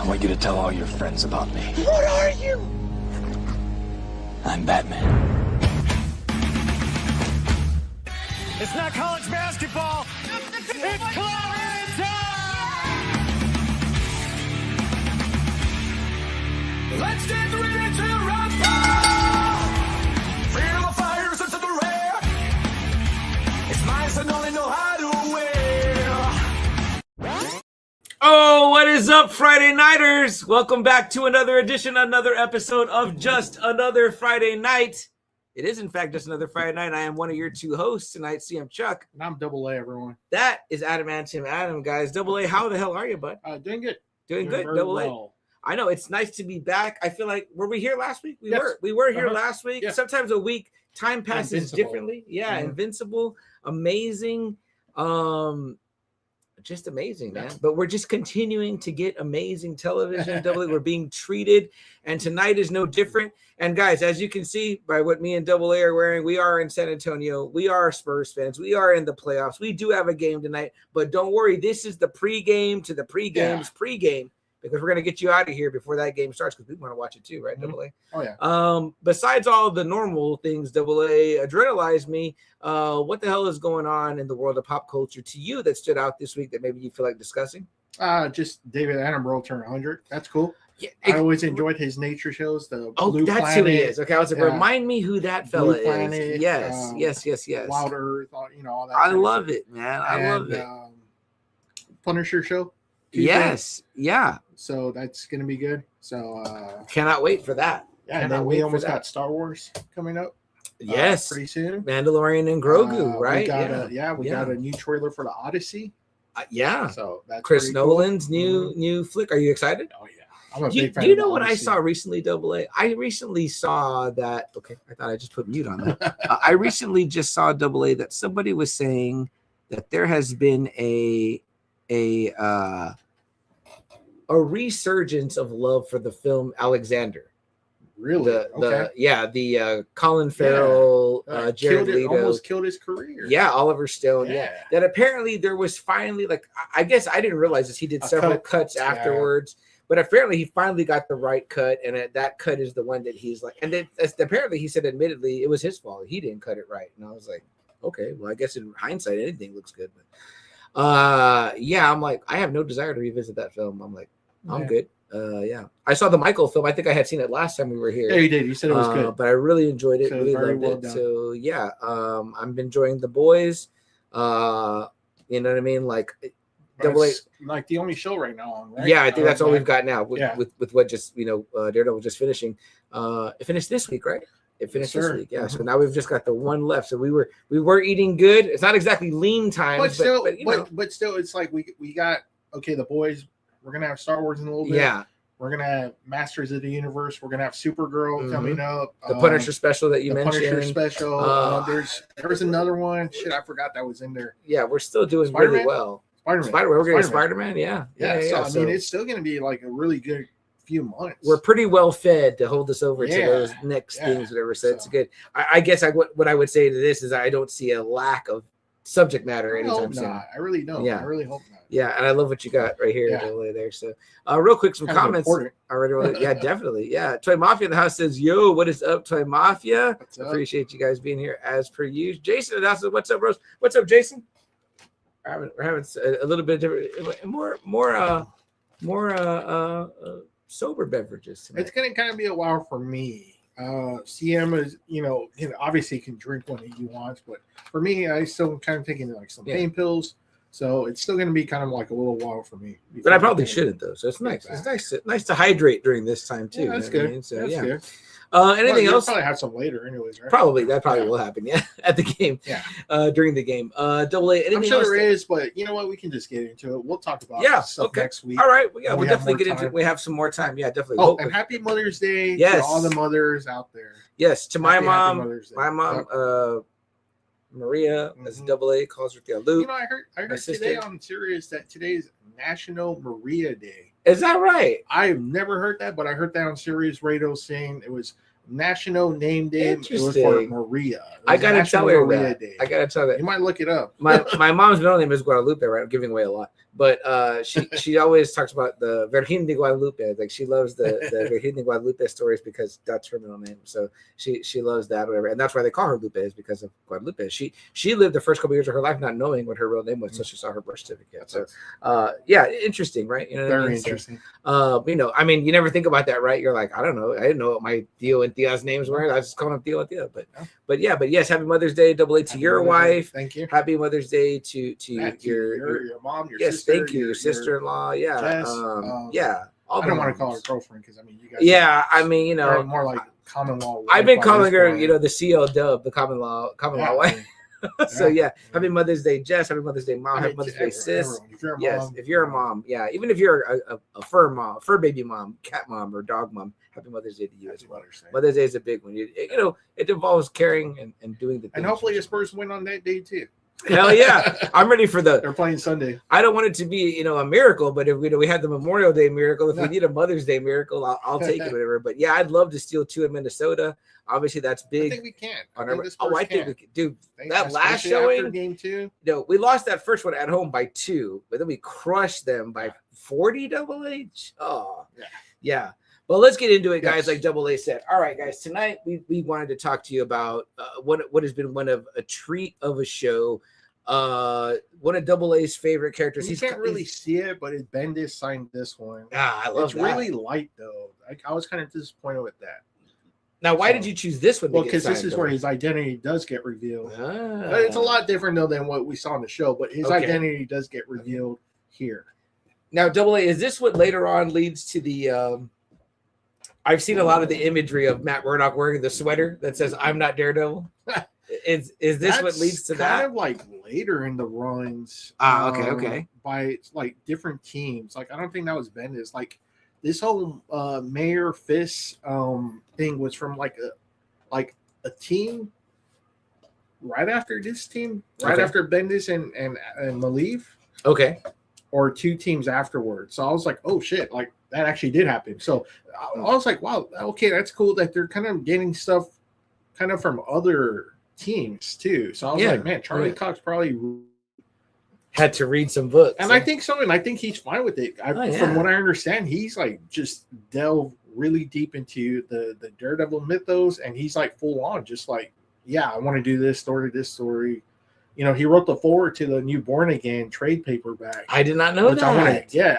want you to tell all your friends about me. What are you? I'm Batman. It's not college basketball. It's Clarence time! Let's get ready to rumble! Feel the fire into the rare. It's nice and only know how to wear. Oh, what is up, Friday Nighters? Welcome back to another edition, another episode of Just Another Friday Night. It is, in fact, just another Friday night. I am one of your two hosts tonight, CM Chuck. And I'm Double A, everyone. That is Adam and Tim Adam, guys. Double A, how the hell are you, bud? Doing good. Doing good, very Double well. A. I know, it's nice to be back. I feel like, were we here last week? Yes. We were here Uh-huh. last week. Yeah. Sometimes a week, time passes Invincible. differently. Yeah, Mhm. Invincible, amazing. Just amazing, man. Yeah. But we're just continuing to get amazing television. Double A, we're being treated, and tonight is no different. And guys, as you can see by what me and Double A are wearing, we are in San Antonio. We are Spurs fans. We are in the playoffs. We do have a game tonight, but don't worry. This is the pregame to the pregame's pregame, because we're going to get you out of here before that game starts, because we want to watch it too, right, Mhm. Double A? Oh, yeah. Besides all the normal things, Double A, adrenalize me. What the hell is going on in the world of pop culture to you that stood out this week that maybe you feel like discussing? Just David Attenborough turned 100. That's cool. Yeah, I always enjoyed his nature shows. The Blue that's Planet, who he is. Okay, I was like, Yeah. remind me who that fella Blue Planet, is. Yes. Wild Earth, all that. I kind of love stuff. it, man. I love it. Punisher show. Tuesday. Yes, yeah. So that's gonna be good. So Cannot wait for that. yeah, and Cannot then wait we for almost that. got Star Wars coming up. Yes, Pretty soon. Mandalorian and Grogu, We right? got Yeah, we got a new trailer for the Odyssey. yeah. So that's Chris pretty cool. Nolan's new flick. Are you excited? Oh yeah, I'm a Do big fan. you of know the what I Odyssey. saw recently, Double A? I recently saw that. Okay, I thought I just put mute on that. I recently just saw, Double A, that somebody was saying that there has been a resurgence of love for the film Alexander. Really? The Colin Farrell, Jared Leto, almost killed his career. yeah, Oliver Stone, yeah. Yeah. That apparently there was finally, like, I guess I didn't realize this. He did A several cut. cuts Yeah. afterwards, but apparently he finally got the right cut, and that cut is the one that he's like, and then apparently he said, admittedly, it was his fault. He didn't cut it right, and I was like, okay, well, I guess in hindsight, anything looks good, but yeah, I'm like, I have no desire to revisit that film. I'm like, I'm Yeah. good. Yeah, I saw the Michael film. I think I had seen it last time we were here. Yeah, you did. You said it was good. But I really enjoyed it. So Really very loved well it. done. So yeah, I'm enjoying The Boys. You know what I mean? Like, Double A. That's like the only show right now on, right? Yeah, I think that's all Okay. we've got now with, Yeah. with what just, Daredevil just finishing. It finished this week, right? It finished this sir. week. Yeah. So Mhm. now we've just got the one left. So we were eating good. It's not exactly lean times, But still, but, you know, but still, it's like we got The Boys. We're gonna have Star Wars in a little bit. yeah. We're gonna have Masters of the Universe. We're gonna have Supergirl Mhm. coming up. The Punisher special that you the mentioned. Punisher special. Uh, There's another one. Shit, I forgot that was in there. Yeah, we're still doing really Spider-Man? well. Spider-Man. We're getting Spider-Man. Spider-Man. Yeah. Yeah. So I mean, it's still gonna be like a really good few months. We're pretty well fed to hold us over to Yeah, those next yeah. things, whatever. So it's So- good. I guess what I would say to this is I don't see a lack of subject matter I anytime hope soon. not. I really don't. Yeah. I really hope not. Yeah, and I love what you got right here, Yeah. Double A there. So, real quick, some Kind of comments. important. Already, yeah, definitely. Yeah, Toy Mafia in the house says, "Yo, what is up, Toy Mafia? What's up? Appreciate you guys being here as per usual." Jason in the house says, "What's up, Rose? What's up, Jason?" We're having a little bit different, more sober beverages tonight. It's gonna kind of be a while for me. CM is, obviously can drink when he wants, but for me, I still kind of taking like some pain pills, so it's still gonna be kind of like a little while for me. But I probably shouldn't though. So it's nice. Get It's nice to hydrate during this time too. Yeah, that's you know what I good. mean? So That's yeah. good. Anything You'll else? Probably have some later, anyways, right? Probably that Yeah. will happen. Yeah, at the game. Yeah. During the game. Double A. Anything I'm sure else? there is, but you know what? We can just get into it. We'll talk about Yeah, stuff okay. next week. All right. Well, yeah, When we'll we have definitely more get into. time. We have some more time. Yeah, definitely. Oh, We'll- and happy Mother's Day Yes. to all the mothers out there. yes, to my Happy mom. Mother's Day. My mom, Yep. Maria, as Mhm. Double A calls her the Luke. You know, I heard my today sister. on Sirius that today's National Maria Day. Is that right? I've never heard that, but I heard that on Sirius Radio saying it was National Name Day. It was for Interesting. Maria. It I was gotta National tell her Maria that. Day. I gotta tell that. You might look it up. My mom's middle name is Guadalupe, right? I'm giving away a lot, But she always talks about the Virgen de Guadalupe. Like she loves the Virgen de Guadalupe stories because that's her middle name. So she loves that, whatever. And that's why they call her Lupe, is because of Guadalupe. She lived the first couple years of her life not knowing what her real name was until she saw her birth certificate. So yeah, interesting, right? You know, Very interesting. So, you know, I mean, you never think about that, right? You're like, I don't know, I didn't know what my Theo and Thea's names were. I was just calling them Theo and Thea. But yes, happy Mother's Day, Double A, to your wife. Thank you. Happy Mother's Day to your mom, your yes, sister. thank you, your sister-in-law. Yeah, Jess, yeah. I don't want to call her girlfriend because I mean, you guys. Yeah, I mean, you know, more like common law. I've been calling her, you know, the CL Dub, the common law wife. So yeah, happy Mother's Day, Jess. Happy Mother's Day, Mom. Happy Mother's Day, sis. If you're a mom, yeah, even if you're a fur mom, fur baby mom, cat mom, or dog mom, happy Mother's Day to you as well. Mother's Day is a big one. You know, it involves caring and doing the things. And hopefully the Spurs win on that day too. Hell yeah, I'm ready for They're playing Sunday. I don't want it to be, you know, a miracle, but if we had the Memorial Day miracle, if we need a Mother's Day miracle, I'll take it, whatever. But yeah, I'd love to steal 2 in Minnesota. Obviously, that's big. I think we can. I think we can. Dude, that last Especially showing, after game 2. no, we lost that first one at home by 2, but then we crushed them by 40. Double H. Oh, yeah. Well, let's get into it, guys. Yes. Like Double A said. All right, guys. Tonight we wanted to talk to you about what has been one of a treat of a show. One of Double A's favorite characters. You can't really see it, but Bendis signed this one. I love it's that. really light though. I was kind of disappointed with that. Now, why did you choose this one? Well, because this is where his identity does get revealed. But it's a lot different though than what we saw in the show. But his identity does get revealed here. Now, Double A, is this what later on leads to the? I've seen a lot of the imagery of Matt Murdock wearing the sweater that says "I'm not Daredevil." Is this what leads to that? Kind of like later in the runs. Okay. By like different teams. Like I don't think that was Bendis. Like this whole Mayor Fist thing was from like a team right after this team, right after Bendis and Maleev. Okay. Or 2 teams afterwards. So I was like, oh shit, like that actually did happen. So I was like, wow, okay, that's cool that they're kind of getting stuff kind of from other teams too. So I was like, man, Charlie Cox probably had to read some books. And I think so, and I think he's fine with it. From what I understand, he's like just delved really deep into the Daredevil mythos, and he's like full on, just like, yeah, I want to do this story. You know, he wrote the forward to the new Born Again trade paperback. I did not know that.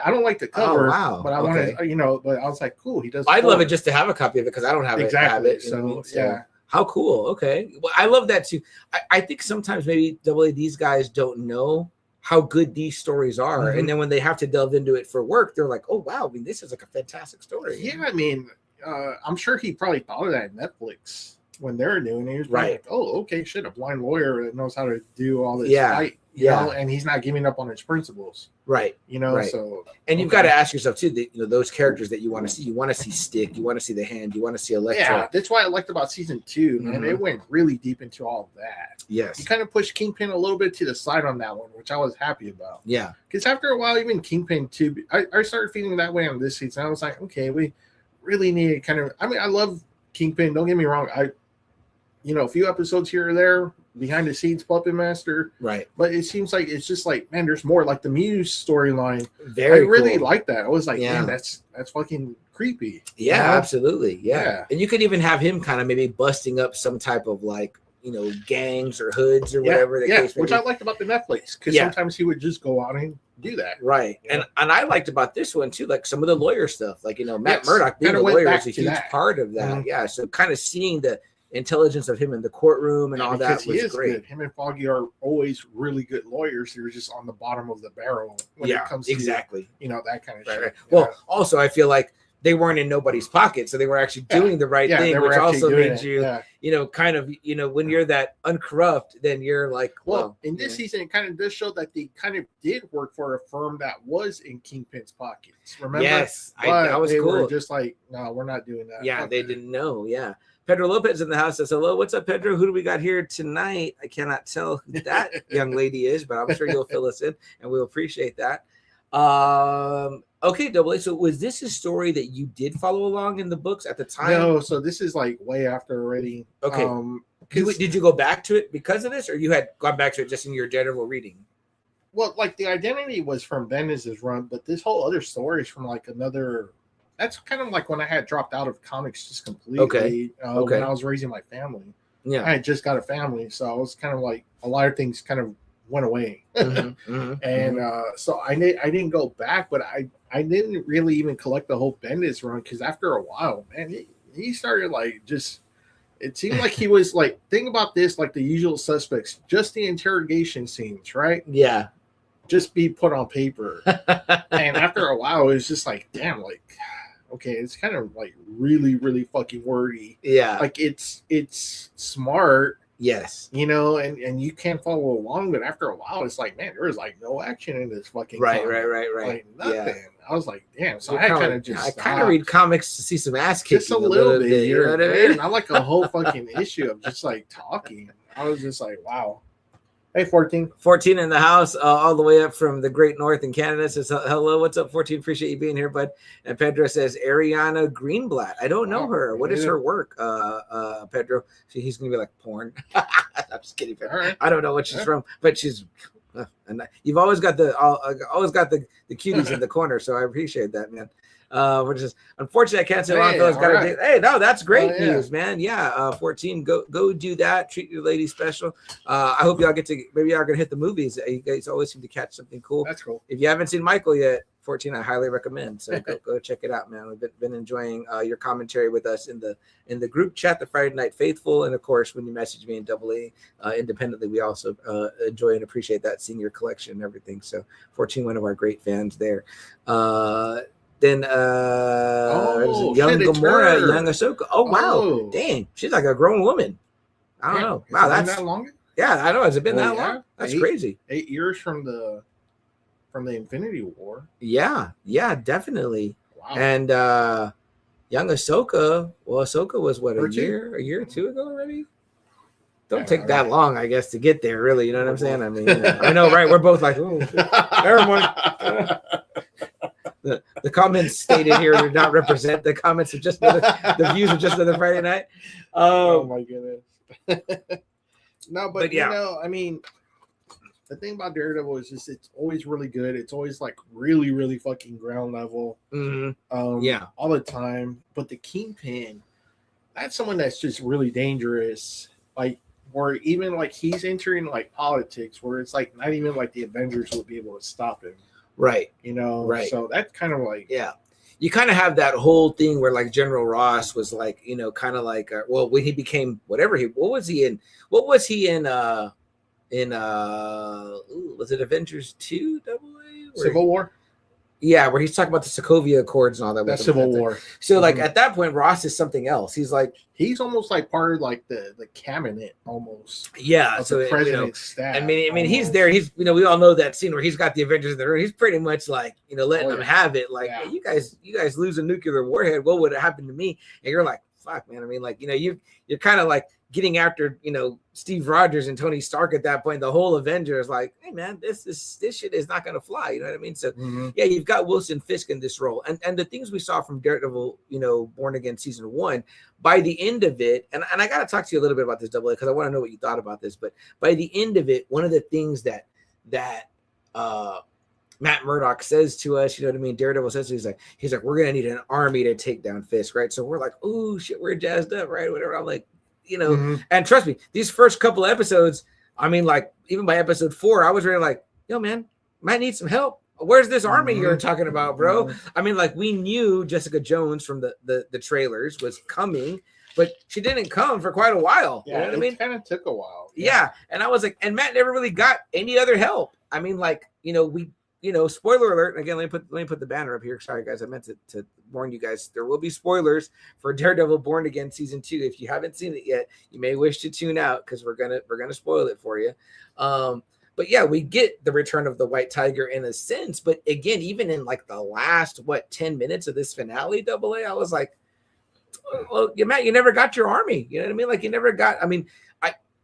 I don't like the cover, but I wanted, but I was like, cool, he does. I'd love it just to have a copy of it because I don't have it. So, yeah. How cool. Okay. Well, I love that too. I think sometimes maybe Double A, these guys don't know how good these stories are. Mm-hmm. And then when they have to delve into it for work, they're like, oh, wow, I mean, this is like a fantastic story. Yeah, I mean, I'm sure he probably thought of that at Netflix when they're doing it. He was like, oh, okay, shit, a blind lawyer that knows how to do all this fight, you know, and he's not giving up on his principles. Right. You know, so. And you've got to ask yourself, too, that, you know, those characters that you want to see. You want to see Stick. You want to see the Hand. You want to see Electro. Yeah, that's why I liked about season 2, man. It went really deep into all of that. Yes. You kind of pushed Kingpin a little bit to the side on that one, which I was happy about. Yeah. Because after a while, even Kingpin 2, I started feeling that way on this season. I was like, okay, we really need to kind of, I mean, I love Kingpin. Don't get me wrong. A few episodes here or there, behind the scenes Puppet Master. Right. But it seems like it's just like, man, there's more. Like the Muse storyline. I really like that. I was like, man, that's fucking creepy. Yeah, you know? Absolutely. Yeah. And you could even have him kind of maybe busting up some type of like, you know, gangs or hoods or whatever the case may be. Which I liked about the Netflix, because sometimes he would just go out and do that. Right. Yeah. And I liked about this one too, like some of the lawyer stuff. Like, you know, Matt Murdock being a lawyer is a huge part of that. Yeah. So kind of seeing the intelligence of him in the courtroom and all that was great. Good. Him and Foggy are always really good lawyers. They're just on the bottom of the barrel when it comes to that kind of shit. Right. Well, also I feel like they weren't in nobody's pocket, so they were actually doing the right thing, which also made you, you know, kind of, you know, when you're that uncorrupt, then you're like, well, in this season, it kind of does show that they kind of did work for a firm that was in Kingpin's pockets. Remember? Yes, that was cool. Were just like, no, we're not doing that. Yeah, they didn't know. Yeah. Pedro Lopez in the house says, hello, what's up, Pedro? Who do we got here tonight? I cannot tell who that young lady is, but I'm sure you'll fill us in, and we'll appreciate that. Okay, Double A. So was this a story that you did follow along in the books at the time? No, so this is like way after already. Okay. Did you go back to it because of this, or you had gone back to it just in your Daredevil reading? well, like the identity was from Bendis' run, but this whole other story is from like another. That's kind of like when I had dropped out of comics just completely. When I was raising my family. Yeah, I had just got a family, so I was kind of like a lot of things kind of went away, and so I didn't go back, but I didn't really even collect the whole Bendis run because after a while, man, he started like just. It seemed like he was like, think about this, like the usual suspects, just the interrogation scenes, right? Yeah. Just be put on paper. And after a while, it was just like, damn, like, okay, it's kind of like really, really fucking wordy. Yeah. Like it's smart. Yes. You know, and you can't follow along, but after a while, it's like, man, there was like no action in this fucking right. Like nothing. Yeah. I was like, damn. So I kind of just I kind of read comics to see some ass kicking just a little bit. You know what I mean? I like a whole fucking issue of just like talking. I was just like, wow. Hey, 14 in the house, all the way up from the great north in Canada says, hello, what's up, 14? Appreciate you being here, bud. And Pedro says, Ariana Greenblatt. I don't know her. What is her work, Pedro? He's going to be like porn. I'm just kidding, Pedro. Right. I don't know what she's from, but she's, and you've always got the cuties in the corner, so I appreciate that, man. Which is unfortunately I can't say hey, no, that's great news, man. Yeah, 14, go do that. Treat your lady special. I hope y'all get to maybe y'all gonna hit the movies. You guys always seem to catch something cool. That's cool. If you haven't seen Michael yet, 14, I highly recommend. So go check it out, man. We've been enjoying your commentary with us in the group chat, the Friday Night Faithful, and of course when you message me in AA independently, we also enjoy and appreciate that, seeing your collection and everything. So 14, one of our great fans there. Then young Gamora, young Ahsoka. Oh wow, dang, she's like a grown woman. I don't know. Wow, that's that long. Yeah, I know. Has it been that long? That's crazy. 8 years from the Infinity War. Yeah, definitely. Wow. And young Ahsoka. Well, Ahsoka was what, a year or two ago already. Don't take that long, I guess, to get there. Really, you know what I'm saying? I mean, I know, right? We're both like, oh, never mind. The comments stated here do not represent the comments of just the views of just another Friday night. Oh my goodness. No, but you know, I mean, the thing about Daredevil is just it's always really good. It's always like really, really fucking ground level. All the time. But the Kingpin, that's someone that's just really dangerous. Like, where even like he's entering like politics, where it's like not even like the Avengers would be able to stop him. Right. You know, right. So that's kind of like, you kind of have that whole thing where like General Ross was like, you know, kind of like, well, when he became what was he in was it Avengers 2 AA? Civil War? Yeah, where he's talking about the Sokovia Accords and all that. That's Civil War. So like at that point, Ross is something else. He's almost like part of like the cabinet almost. Yeah, so the president's staff. I mean, he's there. He's we all know that scene where he's got the Avengers in the room. He's pretty much like letting them have it. Like, hey, you guys lose a nuclear warhead. What would have happened to me? And you're like, fuck, man. I mean, like you're kind of like getting after Steve Rogers and Tony Stark at that point. The whole Avengers is like, hey man, this shit is not gonna fly. You know what I mean? So you've got Wilson Fisk in this role, and the things we saw from Daredevil, Born Again season 1. By the end of it, and I got to talk to you a little bit about this AA because I want to know what you thought about this. But by the end of it, one of the things that Matt Murdock says to us, you know what I mean? Daredevil says, he's like, we're gonna need an army to take down Fisk, right? So we're like, oh shit, we're jazzed up, right? Whatever. I'm like, and trust me, these first couple of episodes, I mean, like even by episode 4, I was really like, yo, man, might need some help. Where's this army you're talking about, bro? I mean, like we knew Jessica Jones from the trailers was coming, but she didn't come for quite a while. Yeah, you know what I mean? It kind of took a while. Yeah. And I was like, and Matt never really got any other help. I mean, like, spoiler alert. And again, let me put the banner up here. Sorry, guys. I meant to warn you guys. There will be spoilers for Daredevil Born Again season 2. If you haven't seen it yet, you may wish to tune out because we're gonna spoil it for you. But yeah, we get the return of the White Tiger in a sense. But again, even in like the last 10 minutes of this finale, AA, I was like, well, Matt, you never got your army. You know what I mean? Like you never got. I mean,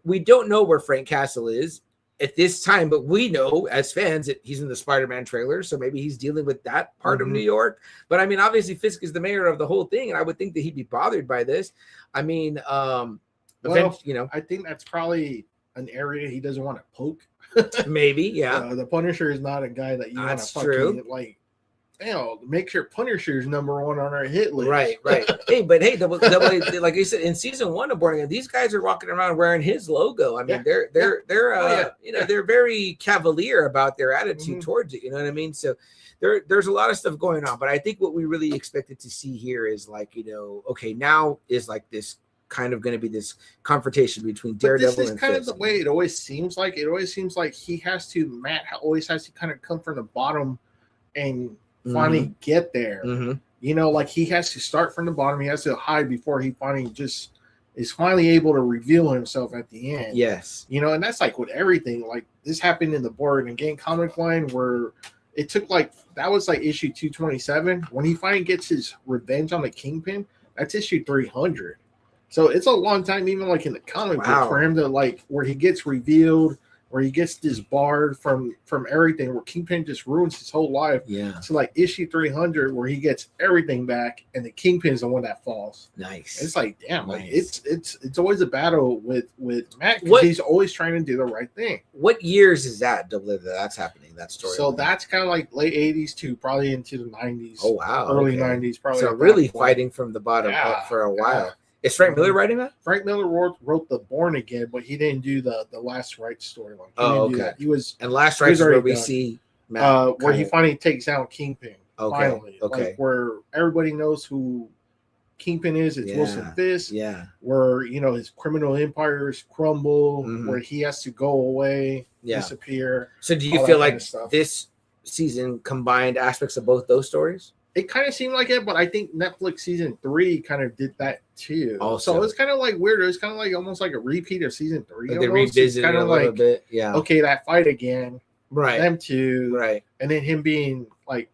we don't know where Frank Castle is at this time, but we know as fans that he's in the Spider-Man trailer, so maybe he's dealing with that part of New York. But I mean, obviously Fisk is the mayor of the whole thing, and I would think that he'd be bothered by this. I mean, I think that's probably an area he doesn't want to poke. Maybe, yeah. The Punisher is not a guy that you want to That's fucking true. like. Make sure Punisher's number one on our hit list. Right. Hey, but hey, double, like you said in season 1 of Born Again, these guys are walking around wearing his logo. I mean, they're they're very cavalier about their attitude towards it. You know what I mean? So there's a lot of stuff going on, but I think what we really expected to see here is like, okay, now is like this kind of going to be this confrontation between Daredevil this is and kind Fisk. of the way it always seems like. It always seems like Matt always has to kind of come from the bottom and finally get there. Like he has to start from the bottom. He has to hide before he finally just is finally able to reveal himself at the end. Yes. And that's like with everything. Like this happened in the Born Again comic line where it took that was like issue 227. When he finally gets his revenge on the Kingpin, that's issue 300. So it's a long time, even like in the comic book, for him to like where he gets revealed, where he gets disbarred from everything, where Kingpin just ruins his whole life. Yeah. So like issue 300, where he gets everything back, and the Kingpin's the one that falls. Nice. It's like damn, Nice. like it's always a battle with Matt because he's always trying to do the right thing. What years is that's happening? That story. So that's kind of like late 80s to probably into the 90s. Oh wow, early 90s probably. So really fighting from the bottom up for a while. Yeah. Is Frank Miller writing that? Frank Miller wrote the Born Again, but he didn't do the Last Rites storyline. Oh, okay. He was and Last Rites where we see Matt where he finally takes down Kingpin. Okay. Finally, okay, where everybody knows who Kingpin is. It's Wilson Fisk. Yeah, where his criminal empires crumble, where he has to go away, disappear. So do you feel like this season combined aspects of both those stories? It kind of seemed like it, but I think Netflix season 3 kind of did that too. Also. So it's kind of like weird. It's kind of like almost like a repeat of season 3. Like they revisited kind of like a little bit. Yeah. Okay, that fight again. Right. Them two. Right. And then him being like,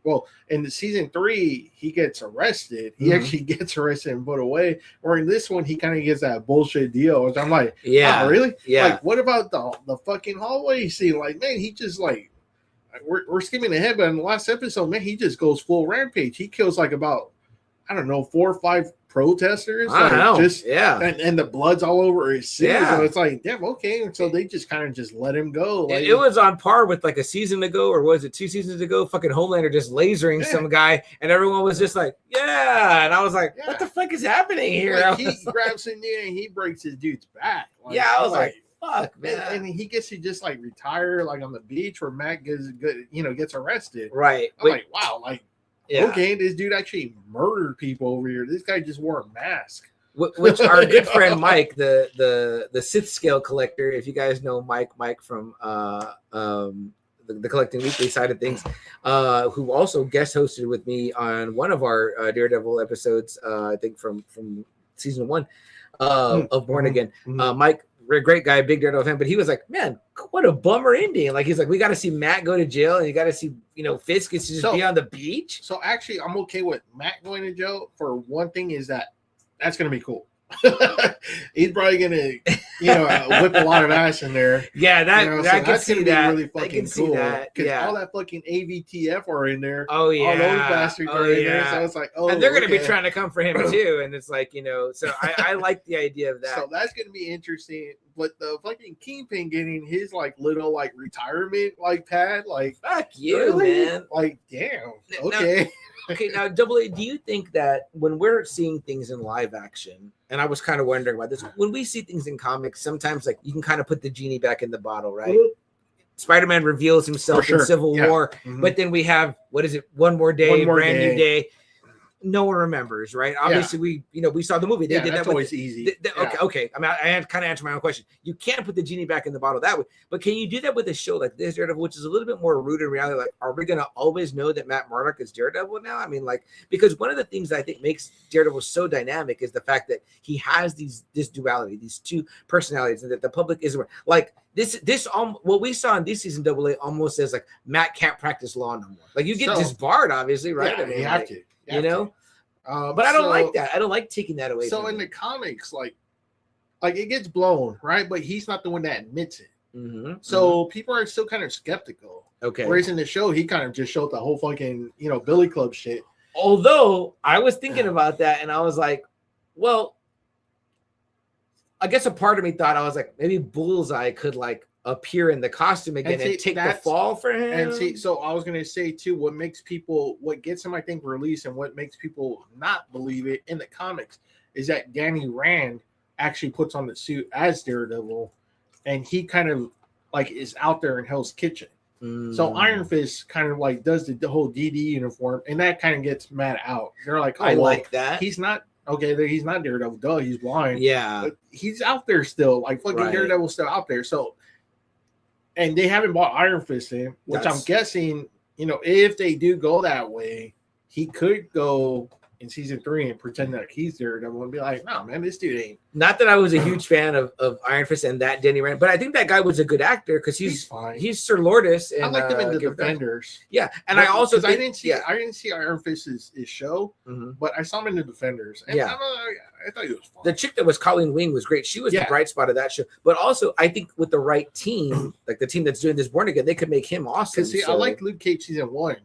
well, in the season 3, he gets arrested. He actually gets arrested and put away. Or in this one, he kind of gets that bullshit deal. Which I'm like, oh, really? Yeah. Like, what about the fucking hallway scene? Like, man, he just like. We're skimming ahead, but in the last episode, man, he just goes full rampage. He kills like about, I don't know, 4 or 5 protesters. I don't know. Just, yeah. And the blood's all over his suit. Yeah. So it's like, damn, okay. And so they just kind of just let him go. Like, it was on par with like a season ago, or was it 2 seasons ago? Fucking Homelander just lasering some guy, and everyone was just like, yeah. And I was like, what the fuck is happening here? Like, he grabs him in and he breaks his dude's back. Like, I was like, fuck, man. And he gets to just like retire like on the beach where Matt gets arrested. Right. I'm like, wow, like, okay, this dude actually murdered people over here. This guy just wore a mask. Which our good friend Mike, the Sith scale collector, if you guys know Mike from the Collecting Weekly side of things, who also guest hosted with me on one of our Daredevil episodes, I think from season 1 of Born Again. Mike, great guy, big Daredevil fan, but he was like, man, what a bummer ending. Like, he's like, we got to see Matt go to jail, and you got to see, Fisk gets to just be on the beach. So actually, I'm okay with Matt going to jail. For one thing, is that's going to be cool. He's probably going to, whip a lot of ass in there. Yeah, I can see that. Really fucking I can see cool. that. Yeah, all that fucking AVTF are in there. Oh yeah, all those bastards are in there. So it's like, and they're going to be trying to come for him too. And it's like, so I like the idea of that. So that's going to be interesting. But the fucking Kingpin getting his like little like retirement like pad, like fuck you, really? Man. Like damn. Okay. Okay, now Double A, do you think that when we're seeing things in live action, and I was kind of wondering about this, when we see things in comics, sometimes like you can kind of put the genie back in the bottle, right? Spider-Man reveals himself in Civil War, but then we have, what is it? One more day, brand new day. No one remembers, right? Obviously, we saw the movie. They did that's that always easy. Okay. I mean, I had to kind of answer my own question. You can't put the genie back in the bottle that way, but can you do that with a show like this, Daredevil, which is a little bit more rooted in reality? Like, are we going to always know that Matt Murdock is Daredevil now? I mean, like, because one of the things that I think makes Daredevil so dynamic is the fact that he has this duality, these 2 personalities, and that the public isn't like this. What we saw in this season, Double A, almost says like Matt can't practice law no more. Like, you get disbarred, obviously, right? Yeah, I mean, you have to. But I don't like that. I don't like taking that away. So in the comics, like it gets blown, right? But he's not the one that admits it. So people are still kind of skeptical. Okay. Whereas in the show, he kind of just showed the whole fucking Billy Club shit. Although I was thinking about that, and I was like, well, I guess a part of me thought, I was like, maybe Bullseye could like appear in the costume again and take the fall for him. And see, so I was gonna say too, what gets him, I think, released, and what makes people not believe it in the comics is that Danny Rand actually puts on the suit as Daredevil, and he kind of like is out there in Hell's Kitchen. So Iron Fist kind of like does the whole DD uniform, and that kind of gets Matt out. They're like, oh, I like that. He's not he's not Daredevil. Duh, he's blind. Yeah, but he's out there still. Like fucking Daredevil's still out there. So, and they haven't bought Iron Fist in, which I'm guessing, if they do go that way, he could go in season 3 and pretend that he's Daredevil and be like, no, man, this dude ain't. Not that I was a huge fan of Iron Fist and that Danny Rand, but I think that guy was a good actor because he's fine. He's Sir Lourdes. And, I liked him in the Defenders. Yeah, and I also I didn't see Iron Fist's show, but I saw him in the Defenders. And I thought he was fine. The chick that was Colleen Wing was great. She was the bright spot of that show. But also, I think with the right team, like the team that's doing this Born Again, they could make him awesome. Because I like Luke Cage season 1.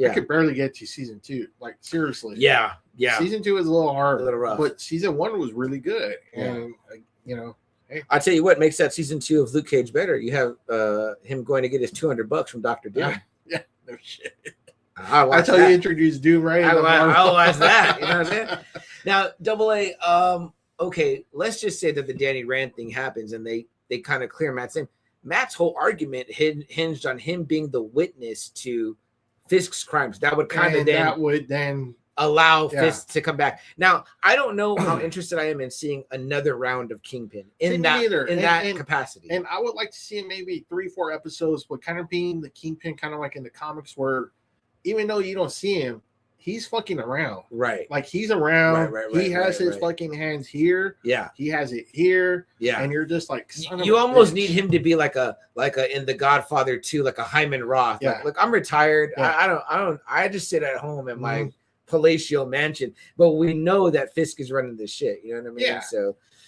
I could barely get to season 2. Like seriously. Yeah. Season 2 is a little hard, a little rough. But season 1 was really good. And hey. I'll tell you what makes that season 2 of Luke Cage better. You have him going to get his $200 from Dr. Doom. Yeah, no shit. That's how you introduced Doom, right? I'll watch that. You know what I'm saying? Now, AA. Okay, let's just say that the Danny Rand thing happens, and they kind of clear Matt's name. Matt's whole argument hinged on him being the witness to Fisk's crimes. That would then allow Fisk to come back. Now, I don't know how interested I am in seeing another round of Kingpin in that capacity. And I would like to see maybe 3-4 episodes, but kind of being the Kingpin, kind of like in the comics, where even though you don't see him, he's fucking around. Right. Like he's around. He has his fucking hands here. Yeah. He has it here. Yeah. And you're just like, you almost need him to be like a in The Godfather 2, like a Hyman Roth. Yeah. Like I'm retired. Yeah. I just sit at home in my palatial mansion, but we know that Fisk is running this shit. You know what I mean? Yeah.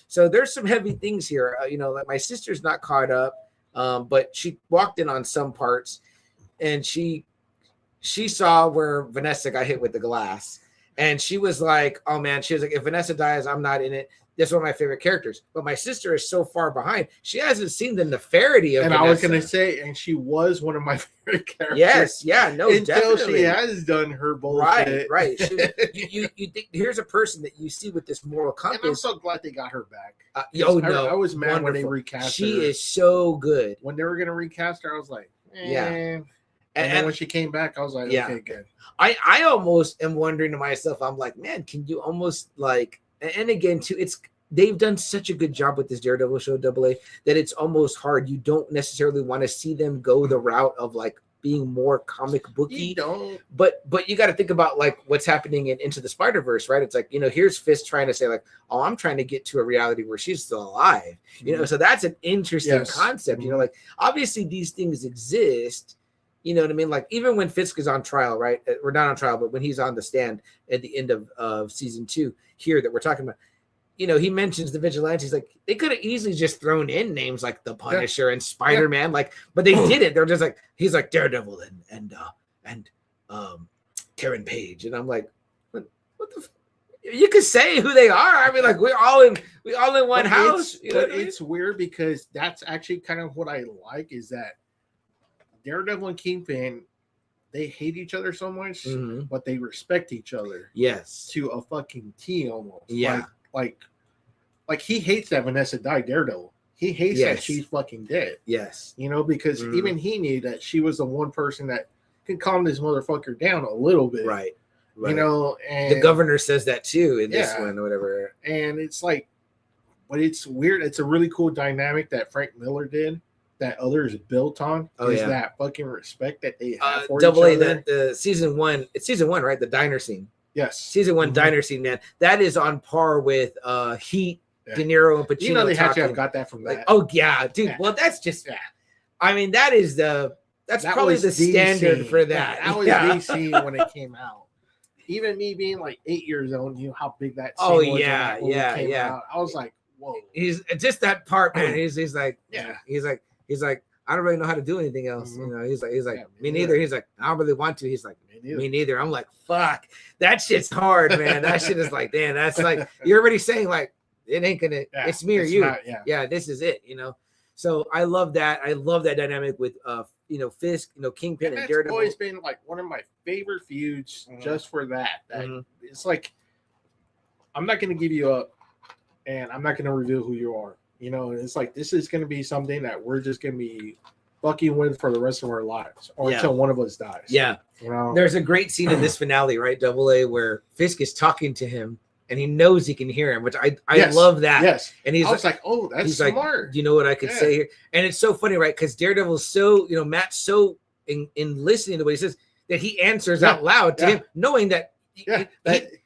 So there's some heavy things here. Like my sister's not caught up, but she walked in on some parts, and she saw where Vanessa got hit with the glass, and she was like, oh man, she was like, if Vanessa dies, I'm not in it. That's one of my favorite characters. But my sister is so far behind. She hasn't seen the nefarity of And Vanessa. I was going to say, and she was one of my favorite characters. Yes, yeah, no, until definitely. she has done her bullshit. Right. You think here's a person that you see with this moral compass. And I'm so glad they got her back. No, I was mad wonderful. when they recast her. She is so good. When they were going to recast her, I was like, yeah. And then when she came back, I was like, okay, good. I almost am wondering to myself, I'm like, man, can you almost like, and again, too, they've done such a good job with this Daredevil show, AA, that it's almost hard. You don't necessarily want to see them go the route of like being more comic booky. You don't. But you got to think about like what's happening in Into the Spider-Verse, right? It's like, here's Fisk trying to say like, oh, I'm trying to get to a reality where she's still alive. So that's an interesting concept. Like obviously these things exist. You know what I mean? Like even when Fisk is on trial, right? We're not on trial, but when he's on the stand at the end of season 2 here that we're talking about, he mentions the vigilantes. Like they could have easily just thrown in names like the Punisher and Spider-Man, but they didn't. They're just like, he's like Daredevil and Karen Page, and I'm like, what the? You could say who they are. I mean, like we all in one house. It's weird because that's actually kind of what I like is that Daredevil and Kingpin, they hate each other so much, but they respect each other. Yes, to a fucking T almost. Yeah. Like he hates that Vanessa died Daredevil. He hates that she's fucking dead. Yes. Because even he knew that she was the one person that could calm this motherfucker down a little bit. Right. And the governor says that too in this one or whatever. And it's like, but it's weird. It's a really cool dynamic that Frank Miller did that others built on. That fucking respect that they have for each other. That season 1, it's season 1, right? The diner scene. Yes. Season 1 diner scene, man. That is on par with Heat, De Niro, and Pacino. They had to have got that from that. Oh, yeah, dude. Yeah. Well, that's just, I mean, that's probably the standard scene. for that. That was the scene when it came out. Even me being like 8 years old, how big that scene was. Out. I was like, whoa. He's just that part, man. He's like, he's like, I don't really know how to do anything else. He's like, me neither. He's like, I don't really want to. He's like, me neither. I'm like, fuck, that shit's hard, man. That shit is like, damn, that's like, you're already saying like, It ain't gonna. Yeah, it's me or it's you. not, Yeah, this is it. So I love that. I love that dynamic with Fisk, Kingpin and that's Daredevil. always been like one of my favorite feuds just for that. It's like I'm not going to give you up, and I'm not going to reveal who you are. It's like this is going to be something that we're just going to be fucking with for the rest of our lives, or until one of us dies. Yeah. There's a great scene in this finale, right? Double A, where Fisk is talking to him, and he knows he can hear him, which I love that. Yes. And he's like, oh, that's smart. Like, do you know what I could say here? And it's so funny, right? Because Daredevil's so, Matt's so in listening to what he says that he answers out loud to him, knowing that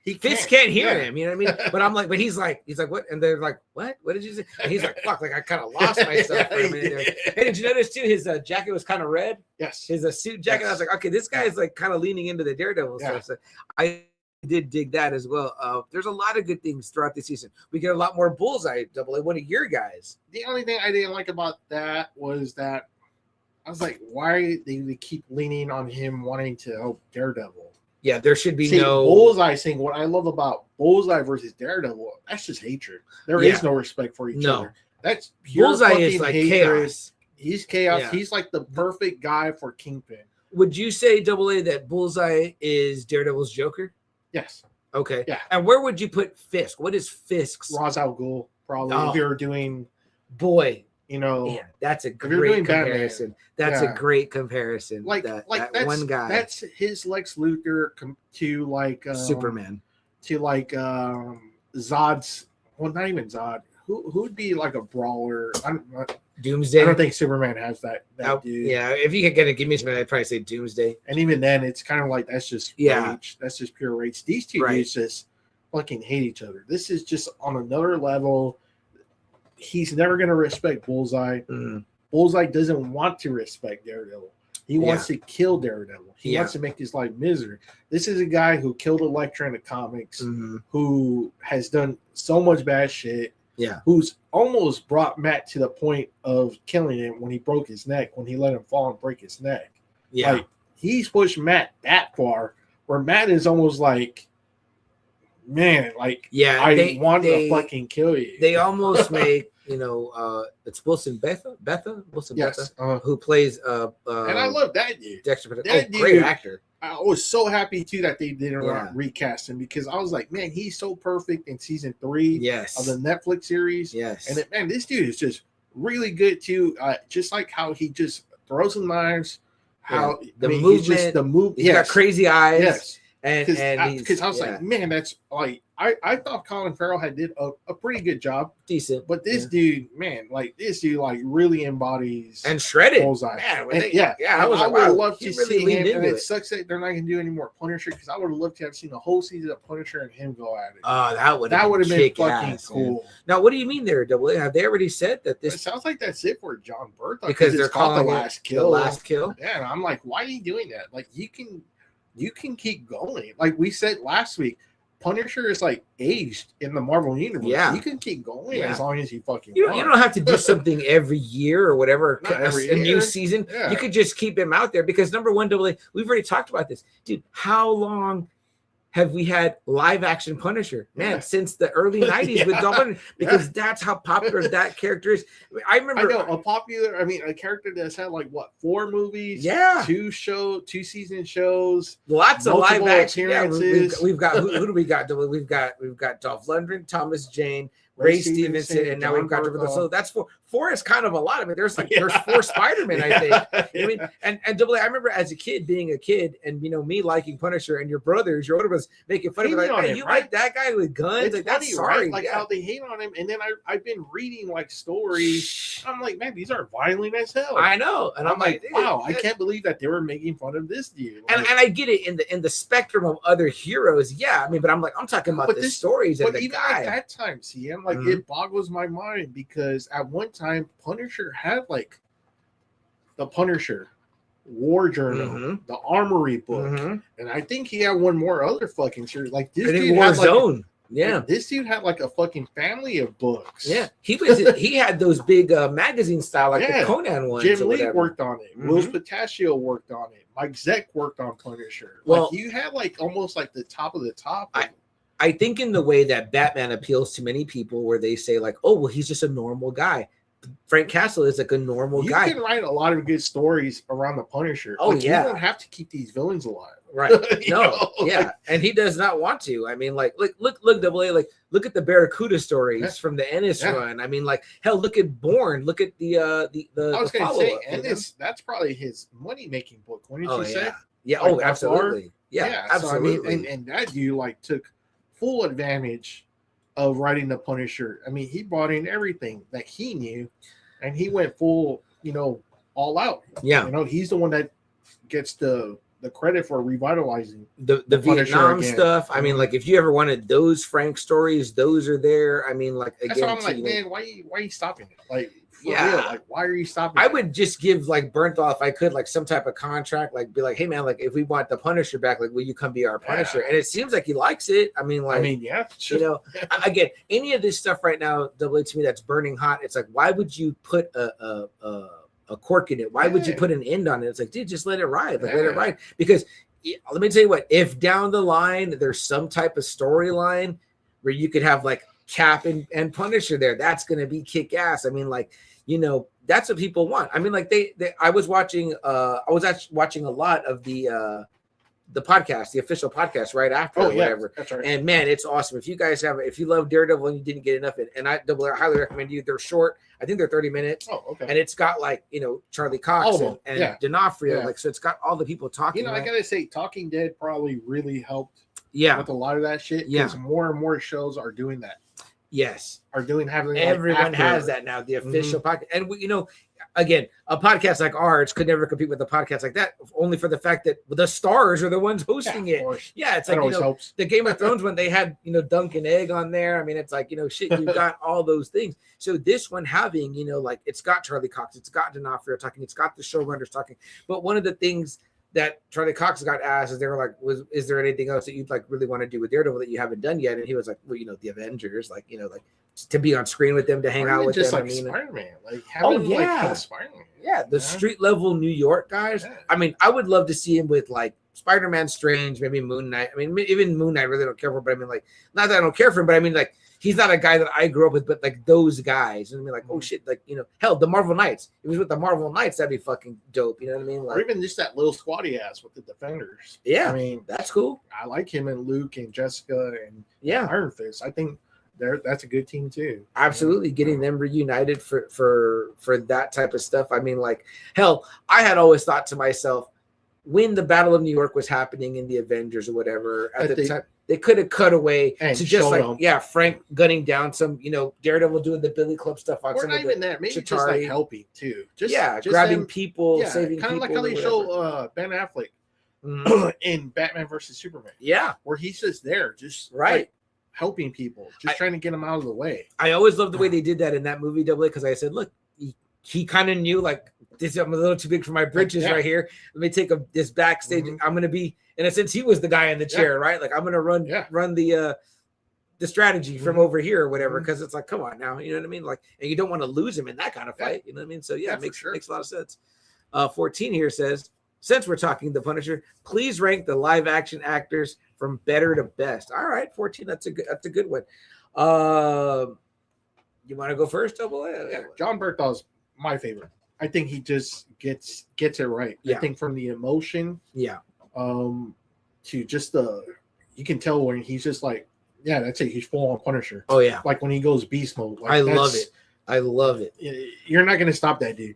Fisk can't hear him, you know what I mean? But I'm like, he's like, what? And they're like, what? What did you say? And he's like, fuck, like I kind of lost myself for a minute there. Hey, did you notice too? His jacket was kind of red. Yes. His suit jacket. I was like, okay, this guy is like kind of leaning into the Daredevil stuff. So I did dig that as well. There's a lot of good things throughout the season. We get a lot more Bullseye, Double A, one of your guys. The only thing I didn't like about that was that I was like, why they keep leaning on him wanting to help Daredevil? Yeah, there should be no Bullseye saying what I love about Bullseye versus Daredevil. That's just hatred. There is no respect for each other. That's pure Bullseye is like hatred. chaos. He's chaos. Yeah. He's like the perfect guy for Kingpin. Would you say, Double A, that Bullseye is Daredevil's Joker? Yes. Okay. Yeah. And where would you put Fisk? What is Fisk's? Ra's al Ghul, probably. If you're doing, that's a great comparison. Batman. That's a great comparison. Like that that's, one guy. That's his Lex Luthor to like Superman. To like Zod's. Well, not even Zod. Who'd be like a brawler? Doomsday. I don't think Superman has that dude. Yeah, if you could give me something, I'd probably say Doomsday. And even then, it's kind of like that's just rage. That's just pure rage. These two dudes just fucking hate each other. This is just on another level. He's never going to respect Bullseye. Bullseye doesn't want to respect Daredevil. He wants to kill Daredevil. He wants to make his life misery. This is a guy who killed Elektra in the comics, who has done so much bad shit. Yeah. Who's almost brought Matt to the point of killing him when he broke his neck, when he let him fall and break his neck. Yeah. Like, he's pushed Matt that far where Matt is almost like, man, like, I want to fucking kill you. They almost make, it's Wilson Betha, who plays and I love that dude. Dexter. That dude, great actor. I was so happy too that they didn't recast him, because I was like, man, he's so perfect in season 3 of the Netflix series. Yes. And man, this dude is just really good too. Just like how he just throws some knives, how movement, he's got crazy eyes. Yes. And because I was like, man, that's like I thought Colin Farrell had did a pretty good job, decent, but this dude, man, like this dude, like really embodies and shredded. Bullseye. Man, I would love to see him, and it sucks that they're not going to do any more Punisher, because I would have loved to have seen the whole season of Punisher and him go at it. Oh, that would have been fucking cool. Now, what do you mean there, Double A? Have they already said that this? It sounds like that's it for John Burt, because they're calling the last kill. The last kill. Yeah, and I'm like, why are you doing that? Like, you can keep going. Like we said last week, Punisher is like aged in the Marvel universe. Yeah, you can keep going as long as you fucking want. You don't have to do something every year or whatever. A new season. You could just keep him out there, because number one, Double A, we've already talked about this, dude. How long have we had live action Punisher? Man, since the early 90s with Dolphin, because that's how popular that character is. I remember a character that's had like 4 movies, 2 season shows, lots of live action appearances. We've got who do we got? We've got Dolph Lundgren, Thomas Jane, Ray Stevenson, and now we've got so that's 4. 4 is kind of a lot. I mean, there's 4 Spider-Man, I think. I mean, and Double A, I remember as a kid being a kid, and me liking Punisher, and your older brothers making fun of me, like, hey, you like that guy with guns? It's like, funny, that's sorry, right? Like how they hate on him, and then I've been reading like stories. I'm like, man, these are violent as hell. I know, and I'm like, wow, I can't believe that they were making fun of this dude. Like, and I get it in the spectrum of other heroes, I mean, but I'm talking about the stories and the even guy. At that time, CM, like it boggles my mind, because at one time Punisher had like the Punisher War Journal, the Armory book, and I think he had one more other fucking series. Like this dude had Warzone. This dude had like a fucking family of books. Yeah, he had those big magazine style, like the Conan ones. Jim Lee worked on it. Will Patachio worked on it. Mike Zeck worked on Punisher. Well, like you had like almost like the top of the top. I think in the way that Batman appeals to many people, where they say like, "Oh, well, he's just a normal guy." Frank Castle is like a normal guy. You can write a lot of good stories around the Punisher. Oh, yeah. You don't have to keep these villains alive, Right? No, yeah, and he does not want to. I mean, like, look, Double A, like, look at the Barracuda stories from the Ennis run. I mean, like, hell, look at Bourne. Look at the I was going to say, Ennis. That's probably his money making book. Wouldn't you say? Yeah. Like, oh, absolutely. Yeah, absolutely. So, I mean, and that dude like took full advantage of writing the Punisher. I mean, he brought in everything that he knew, and he went full, all out. Yeah, he's the one that gets the credit for revitalizing the Vietnam stuff. I mean, like, if you ever wanted those Frank stories, those are there. I mean, like, again, that's why I'm like, man, why are you stopping it? Like, for yeah, real, like, why are you stopping? I would just give like Bernthal, if I could, like some type of contract, like be like, hey man, like if we want the Punisher back, like will you come be our Punisher? And it seems like he likes it. I mean, yeah, again, any of this stuff right now, Double A, to me, that's burning hot. It's like, why would you put a cork in it? Why would you put an end on it? It's like, dude, just let it ride. Like, let it ride. Because let me tell you what, if down the line there's some type of storyline where you could have like Cap and Punisher there, that's gonna be kick ass. I mean, like, that's what people want. I mean, like I was watching actually watching a lot of the podcast, the official podcast right after or whatever. That's right. And man, it's awesome. If you guys if you love Daredevil and you didn't get enough, and I highly recommend you. They're short. I think they're 30 minutes. Oh, okay. And it's got like, Charlie Cox and D'Onofrio. Yeah. Like, so it's got all the people talking. I gotta say, Talking Dead probably really helped with a lot of that shit. Yeah. Because more and more shows are doing that. Yes. Having everyone has that now, the official podcast. And we, again, a podcast like ours could never compete with a podcast like that, only for the fact that the stars are the ones hosting it. Yeah, it's that like helps. The Game of Thrones when they had Dunk and Egg on there. I mean, it's like shit, you got all those things. So this one having like it's got Charlie Cox, it's got D'Onofrio talking, it's got the showrunners talking. But one of the things that Charlie Cox got asked is they were like, is there anything else that you'd like really want to do with Daredevil that you haven't done yet? And he was like, well, the Avengers, like like to be on screen with them, to hang out with just them. Like Spider-Man, like having like Spider-Man. Yeah, the street level New York guys. Yeah. I mean, I would love to see him with like Spider-Man, Strange, maybe Moon Knight. I mean, even Moon Knight I really don't care for, but I mean, like, not that I don't care for him, but I mean, like, he's not a guy that I grew up with, but like those guys. And I mean, like, oh shit, like, hell, the Marvel Knights. If he was with the Marvel Knights, that'd be fucking dope. You know what I mean? Like, or even just that little squatty ass with the Defenders. Yeah, I mean, that's cool. I like him and Luke and Jessica and Iron Fist. I think that's a good team too. Absolutely, getting them reunited for that type of stuff. I mean, like, hell, I had always thought to myself, when the Battle of New York was happening in the Avengers or whatever at the time, they could have cut away to just like Frank gunning down some Daredevil doing the Billy Club stuff on some of the that, maybe Chitauri. Just like helping too. Just grabbing people, saving kind people, of like how they show Ben Affleck in Batman versus Superman. Yeah, where he's just there, just right. Helping people, just trying to get them out of the way. I always loved the way they did that in that movie, Double A, because I said, look, he kind of knew, like, this, I'm a little too big for my britches right here. Let me take this backstage. I'm going to be, in a sense, he was the guy in the chair, right? Like, I'm going to run the strategy from over here or whatever, because it's like, come on now, you know what I mean? Like, and you don't want to lose him in that kind of fight, you know what I mean? So it makes a lot of sense. 14 here says, since we're talking the Punisher, please rank the live action actors from better to best. All right, 14. That's a good one. You want to go first, Double A? Yeah, John Berthal's my favorite. I think he just gets it right. Yeah. I think from the emotion, to just you can tell when he's just like, that's it. He's full on Punisher. Oh yeah, like when he goes beast mode. Like, I love it. I love it. You're not gonna stop that dude.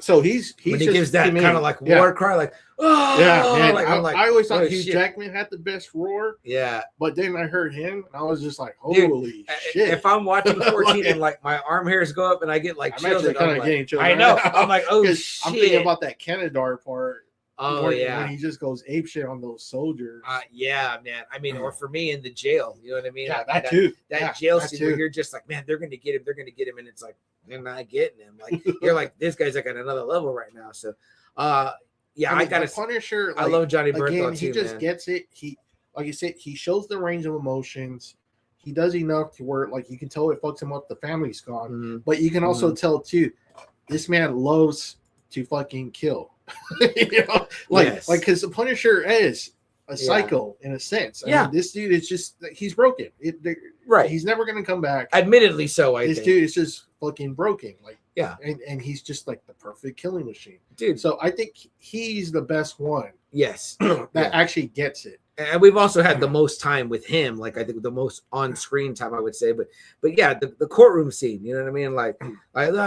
So he's when he gives that kind of like war cry, like man. Like, I always thought Hugh Jackman had the best roar. Yeah, but then I heard him, and I was just like, holy shit! If I'm watching 14 and like my arm hairs go up and I get like chills, getting chills. I know. I'm like, oh shit! I'm thinking about that Canadar part. Oh when he just goes ape shit on those soldiers. Yeah, man. I mean, or for me in the jail, you know what I mean? Yeah, that too. That jail scene where you're just like, man, they're gonna get him. They're gonna get him, and it's like they're not getting him. Like you're like, this guy's like at another level right now. So, I gotta Punisher. I love Johnny Bernthal again, too. He just gets it. He, like you said, he shows the range of emotions. He does enough to where, like, you can tell it fucks him up. The family's gone, but you can also tell too, this man loves to fucking kill. Because the Punisher is a psycho in a sense. I Yeah. mean, this dude is just he's broken. Right. He's never gonna come back. Admittedly so, I this think. dude is just fucking broken. Like Yeah. and he's just like the perfect killing machine. Dude. So I think he's the best one Yes. that actually gets it. And we've also had the most time with him, like I think the most on-screen time, I would say. But yeah, the courtroom scene, you know what I mean? Like,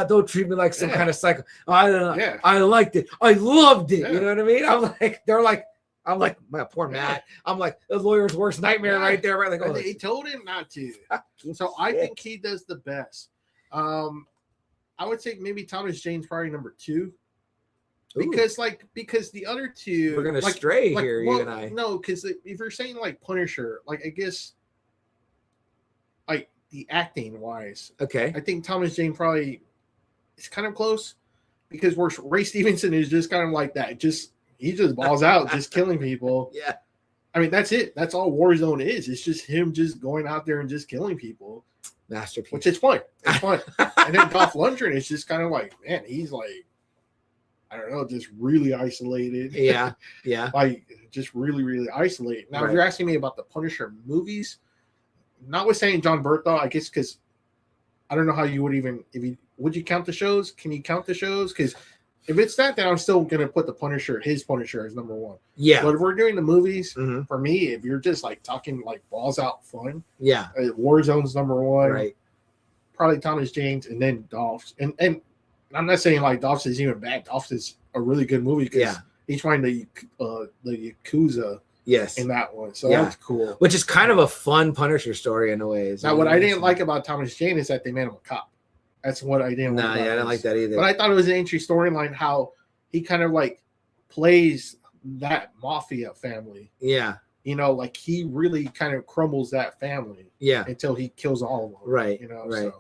don't treat me like some kind of psycho. I don't know. Yeah. I liked it. I loved it. Yeah. You know what I mean? I'm like, my poor Matt. I'm like the lawyer's worst nightmare right there. Right? Like, And they told him not to. So I think he does the best. I would say maybe Thomas Jane's probably number 2. Because the other two, we're gonna stray here, well, you and I. No, because if you're saying like Punisher, like I guess, like the acting wise, Okay. I think Thomas Jane probably is kind of close because where Ray Stevenson is just kind of like that. He just balls out, just killing people. Yeah. I mean, that's it. That's all Warzone is. It's just him just going out there and just killing people. Masterpiece. Which is fun. It's fun. And then Dolph Lundgren is just kind of like, man, he's like, I don't know, just really isolated. Yeah. Like just really, really isolated. Now, Right. if you're asking me about the Punisher movies, notwithstanding John Bertha, I guess because I don't know how you would even would you count the shows? Can you count the shows? Because if it's that, then I'm still gonna put his Punisher as number 1. Yeah. But if we're doing the movies, Mhm. for me, if you're just like talking like balls out fun, Yeah. Warzone's number 1. Right. Probably Thomas Jane's, and then Dolph's. And I'm not saying like Dolph's is even bad. Dolph's is a really good movie because Yeah. he's finding the Yakuza Yes. in that one. So Yeah. that's cool. Which is kind of a fun Punisher story in a way. Now, what I didn't like about Thomas Jane is that they made him a cop. That's what I didn't like. No, about yeah, I didn't this. like that either. But I thought it was an interesting storyline how he kind of like plays that mafia family. Yeah. You know, like he really kind of crumbles that family Yeah. until he kills all of them. Right. You know, Right.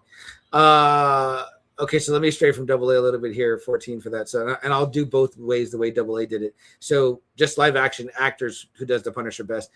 so. Okay, so let me stray from Double A little bit here, 14 for that. So, and I'll do both ways the way Double A did it. So, just live action actors who does the Punisher best.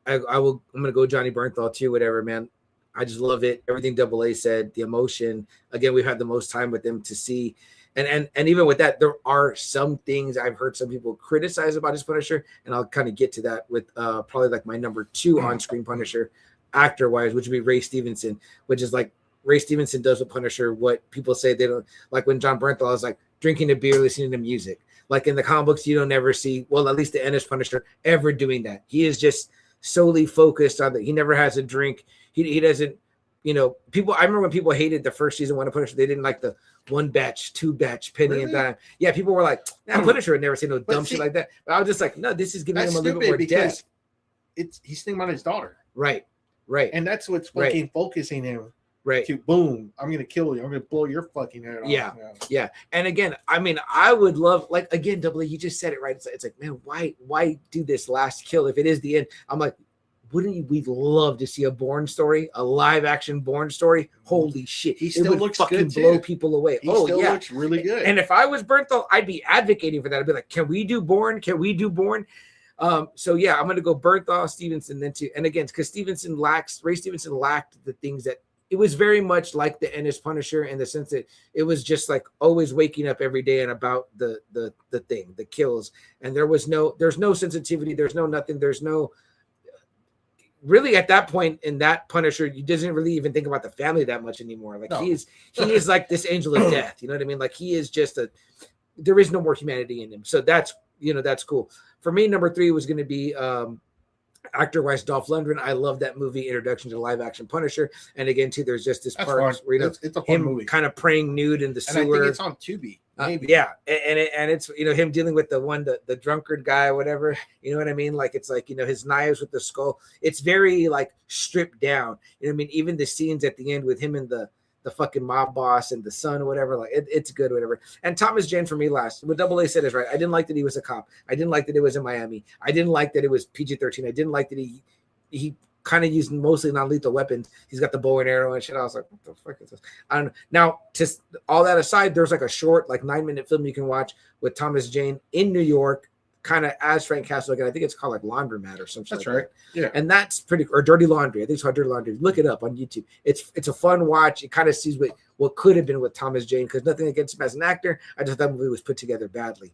I'm gonna go Johnny Bernthal too. Whatever, man. I just love it. Everything Double A said, the emotion. Again, we've had the most time with them to see, and even with that, there are some things I've heard some people criticize about his Punisher, and I'll kind of get to that with probably like my number 2 on-screen Punisher, actor-wise, which would be Ray Stevenson, which is like. Ray Stevenson does with Punisher what people say they don't like when John Bernthal is like drinking a beer, listening to music. Like in the comic books, you don't ever see, well, at least the Ennis Punisher ever doing that. He is just solely focused on that. He never has a drink. He doesn't, people. I remember when people hated the first season one of Punisher, they didn't like the 1 batch, 2 batch, penny and dime. Yeah, people were like, Punisher would never say no dumb shit like that. But I was just like, no, this is giving him a little bit more depth. He's thinking about his daughter. Right. And that's what's fucking focusing him. Right. To boom, I'm gonna kill you. I'm gonna blow your fucking head off. Yeah. And again, I mean, I would love, like, again, Double A, you just said it right. It's like, man, why do this last kill if it is the end? I'm like, wouldn't we love to see a Bourne story, a live action Bourne story? Holy shit. He still looks fucking good, blow too. people away. He still looks really good. And if I was Bernthal, I'd be advocating for that. I'd be like, can we do Bourne? So yeah, I'm gonna go Bernthal, Stevenson, then too. And again, because Ray Stevenson lacked the things that it was very much like the Ennis Punisher in the sense that it was just like always waking up every day and about the thing, the kills. And there's no sensitivity, there's no nothing, there's no really at that point in that Punisher, you doesn't really even think about the family that much anymore. Like he is like this angel of death. You know what I mean? Like he is just there is no more humanity in him. So that's cool. For me, number 3 was going to be actor-wise, Dolph Lundgren. I love that movie, Introduction to Live Action Punisher. And again, too, there's just this part where it's a fun movie. Kind of praying nude in the sewer. And I think it's on Tubi. Maybe. Yeah, and it's him dealing with the drunkard guy, whatever. You know what I mean? Like it's like his knives with the skull. It's very like stripped down. You know what I mean? Even the scenes at the end with him and the fucking mob boss and the son or whatever, like it's good, whatever. And Thomas Jane for me last. What Double A said is right. I didn't like that he was a cop. I didn't like that it was in Miami. I didn't like that it was PG-13. I didn't like that he kind of used mostly non-lethal weapons. He's got the bow and arrow and shit. I was like, what the fuck is this? I don't know. Now, just all that aside, there's like a short, like 9-minute film you can watch with Thomas Jane in New York, kind of as Frank Castle again. I think it's called like Laundromat or something. That's right. Yeah. And that's pretty, or Dirty Laundry. I think it's called Dirty Laundry. Look it up on YouTube. It's a fun watch. It kind of sees what could have been with Thomas Jane, because nothing against him as an actor. I just thought the movie was put together badly.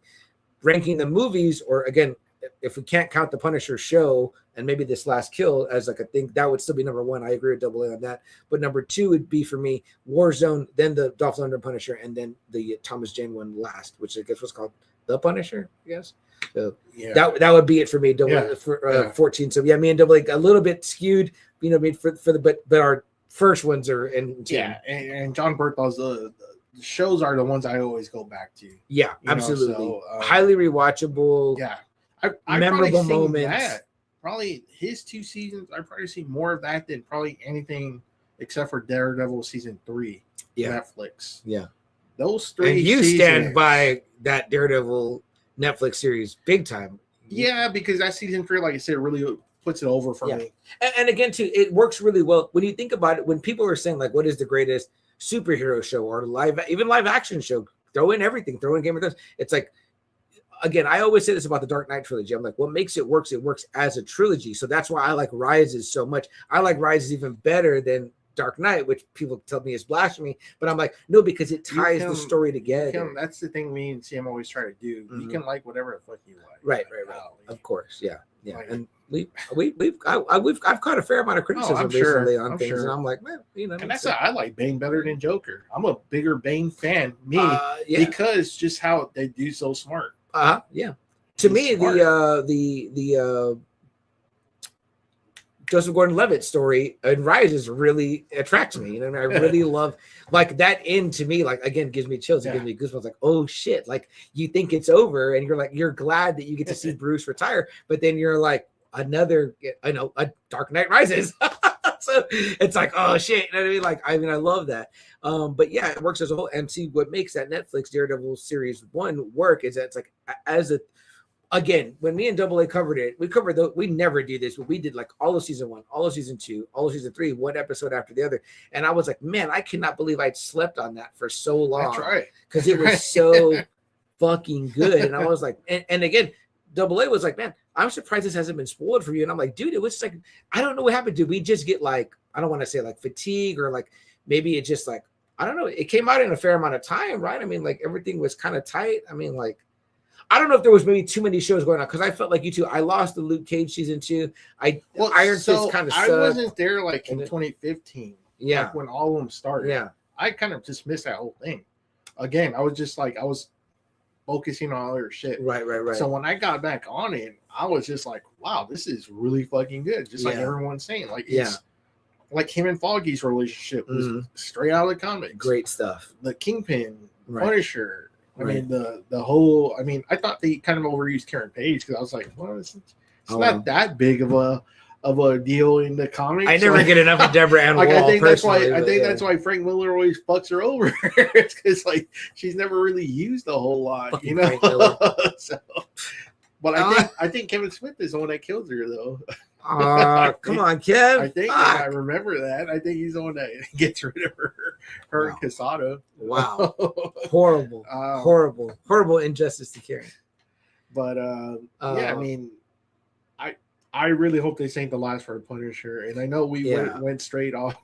Ranking the movies, or again, if we can't count the Punisher show and maybe this Last Kill as like a thing, that would still be number one. I agree with Double A on that. But number two would be for me Warzone, then the Dolph Lundgren Punisher, and then the Thomas Jane one last, which I guess was called The Punisher, I guess. So that would be it for me. For 14. So yeah, me and Double A a little bit skewed, you know, for the but our first ones are in and John Berthol's the shows are the ones I always go back to. Yeah, absolutely. Highly rewatchable. Yeah, I memorable moments. That. Probably his 2 seasons. I've probably seen more of that than probably anything except for Daredevil season 3. Yeah, Netflix. Yeah, those 3. And you stand by that Daredevil Netflix series big time. Yeah, because that season 3, like I said, really puts it over for me. And again, too, it works really well when you think about it. When people are saying like, "What is the greatest superhero show or live action show?" Throw in everything. Throw in Game of Thrones. It's like, again, I always say this about the Dark Knight trilogy. I'm like, what makes it works? It works as a trilogy. So that's why I like Rises so much. I like Rises even better than Dark Knight, which people tell me is blasphemy, but I'm like, no, because it ties the story together. That's the thing me and Sam always try to do. Mm-hmm. You can like whatever the fuck you like. Right. Of course, yeah. Like, and I've caught a fair amount of criticism recently on things, and I'm like, man, you know. And that's I like Bane better than Joker. I'm a bigger Bane fan, because just how they do so smart. Yeah. To me, smart. the Joseph Gordon-Levitt story in Rises really attracts me. You know, I really love like that end to me, like again, gives me chills. It gives me goosebumps. Like, oh shit. Like you think it's over and you're like, you're glad that you get to see Bruce retire, but then you're like a Dark Knight Rises. So it's like, oh shit. You know what I mean? I love that. But yeah, it works as a whole. And see what makes that Netflix Daredevil series 1 work is that it's like again, when me and Double A covered it, we never do this, but we did like all of season 1, all of season 2, all of season 3, one episode after the other. And I was like, man, I cannot believe I'd slept on that for so long. That's right. Because it was so fucking good. And I was like, and again, Double A was like, man, I'm surprised this hasn't been spoiled for you. And I'm like, dude, it was just like, I don't know what happened. Did we just get like, I don't want to say like fatigue or like maybe it just like, I don't know. It came out in a fair amount of time, right? I mean, like everything was kind of tight. I mean, like, I don't know if there was maybe too many shows going on because I felt like you two. I lost the Luke Cage season 2. Iron Fist kind of sucked. I wasn't there like in 2015. Yeah, like when all of them started. Yeah, I kind of just missed that whole thing. Again, I was just like I was focusing on other shit. Right. So when I got back on it, I was just like, wow, this is really fucking good. Just like everyone's saying, like it's like him and Foggy's relationship was straight out of the comics. Great stuff. The Kingpin, Punisher. I mean, the whole, I mean, I thought they kind of overused Karen Page because I was like, well, it's not that big of a deal in the comics. I never get enough of Deborah Ann Wall. I think that's why Frank Miller always fucks her over. It's because like she's never really used a whole lot, fucking you know. So, but I think Kevin Smith is the one that kills her though. Come on, Kev. I think I remember that. I think he's the one that gets rid of her and Casado. Wow. Horrible injustice to Karen. But I mean, I really hope this ain't the last for Punisher. And I know we went straight off.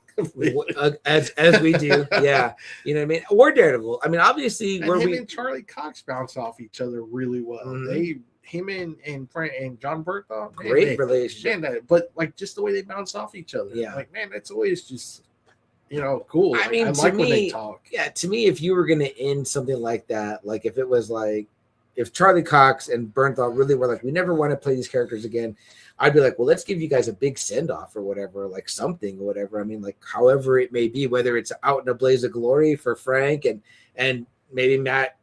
as we do, yeah. You know what I mean? Or Daredevil. I mean, obviously, and him and Charlie Cox bounce off each other really well. Mm-hmm. Him and John Berthold, great relationship. Man, but like just the way they bounce off each other. Yeah. Like, man, that's always just cool. I mean, I like when they talk. Yeah, to me, if you were gonna end something like that, like if it was like if Charlie Cox and Bernthal really were like, we never want to play these characters again, I'd be like, well, let's give you guys a big send-off or whatever, like something or whatever. I mean, like however it may be, whether it's out in a blaze of glory for Frank and maybe Matt,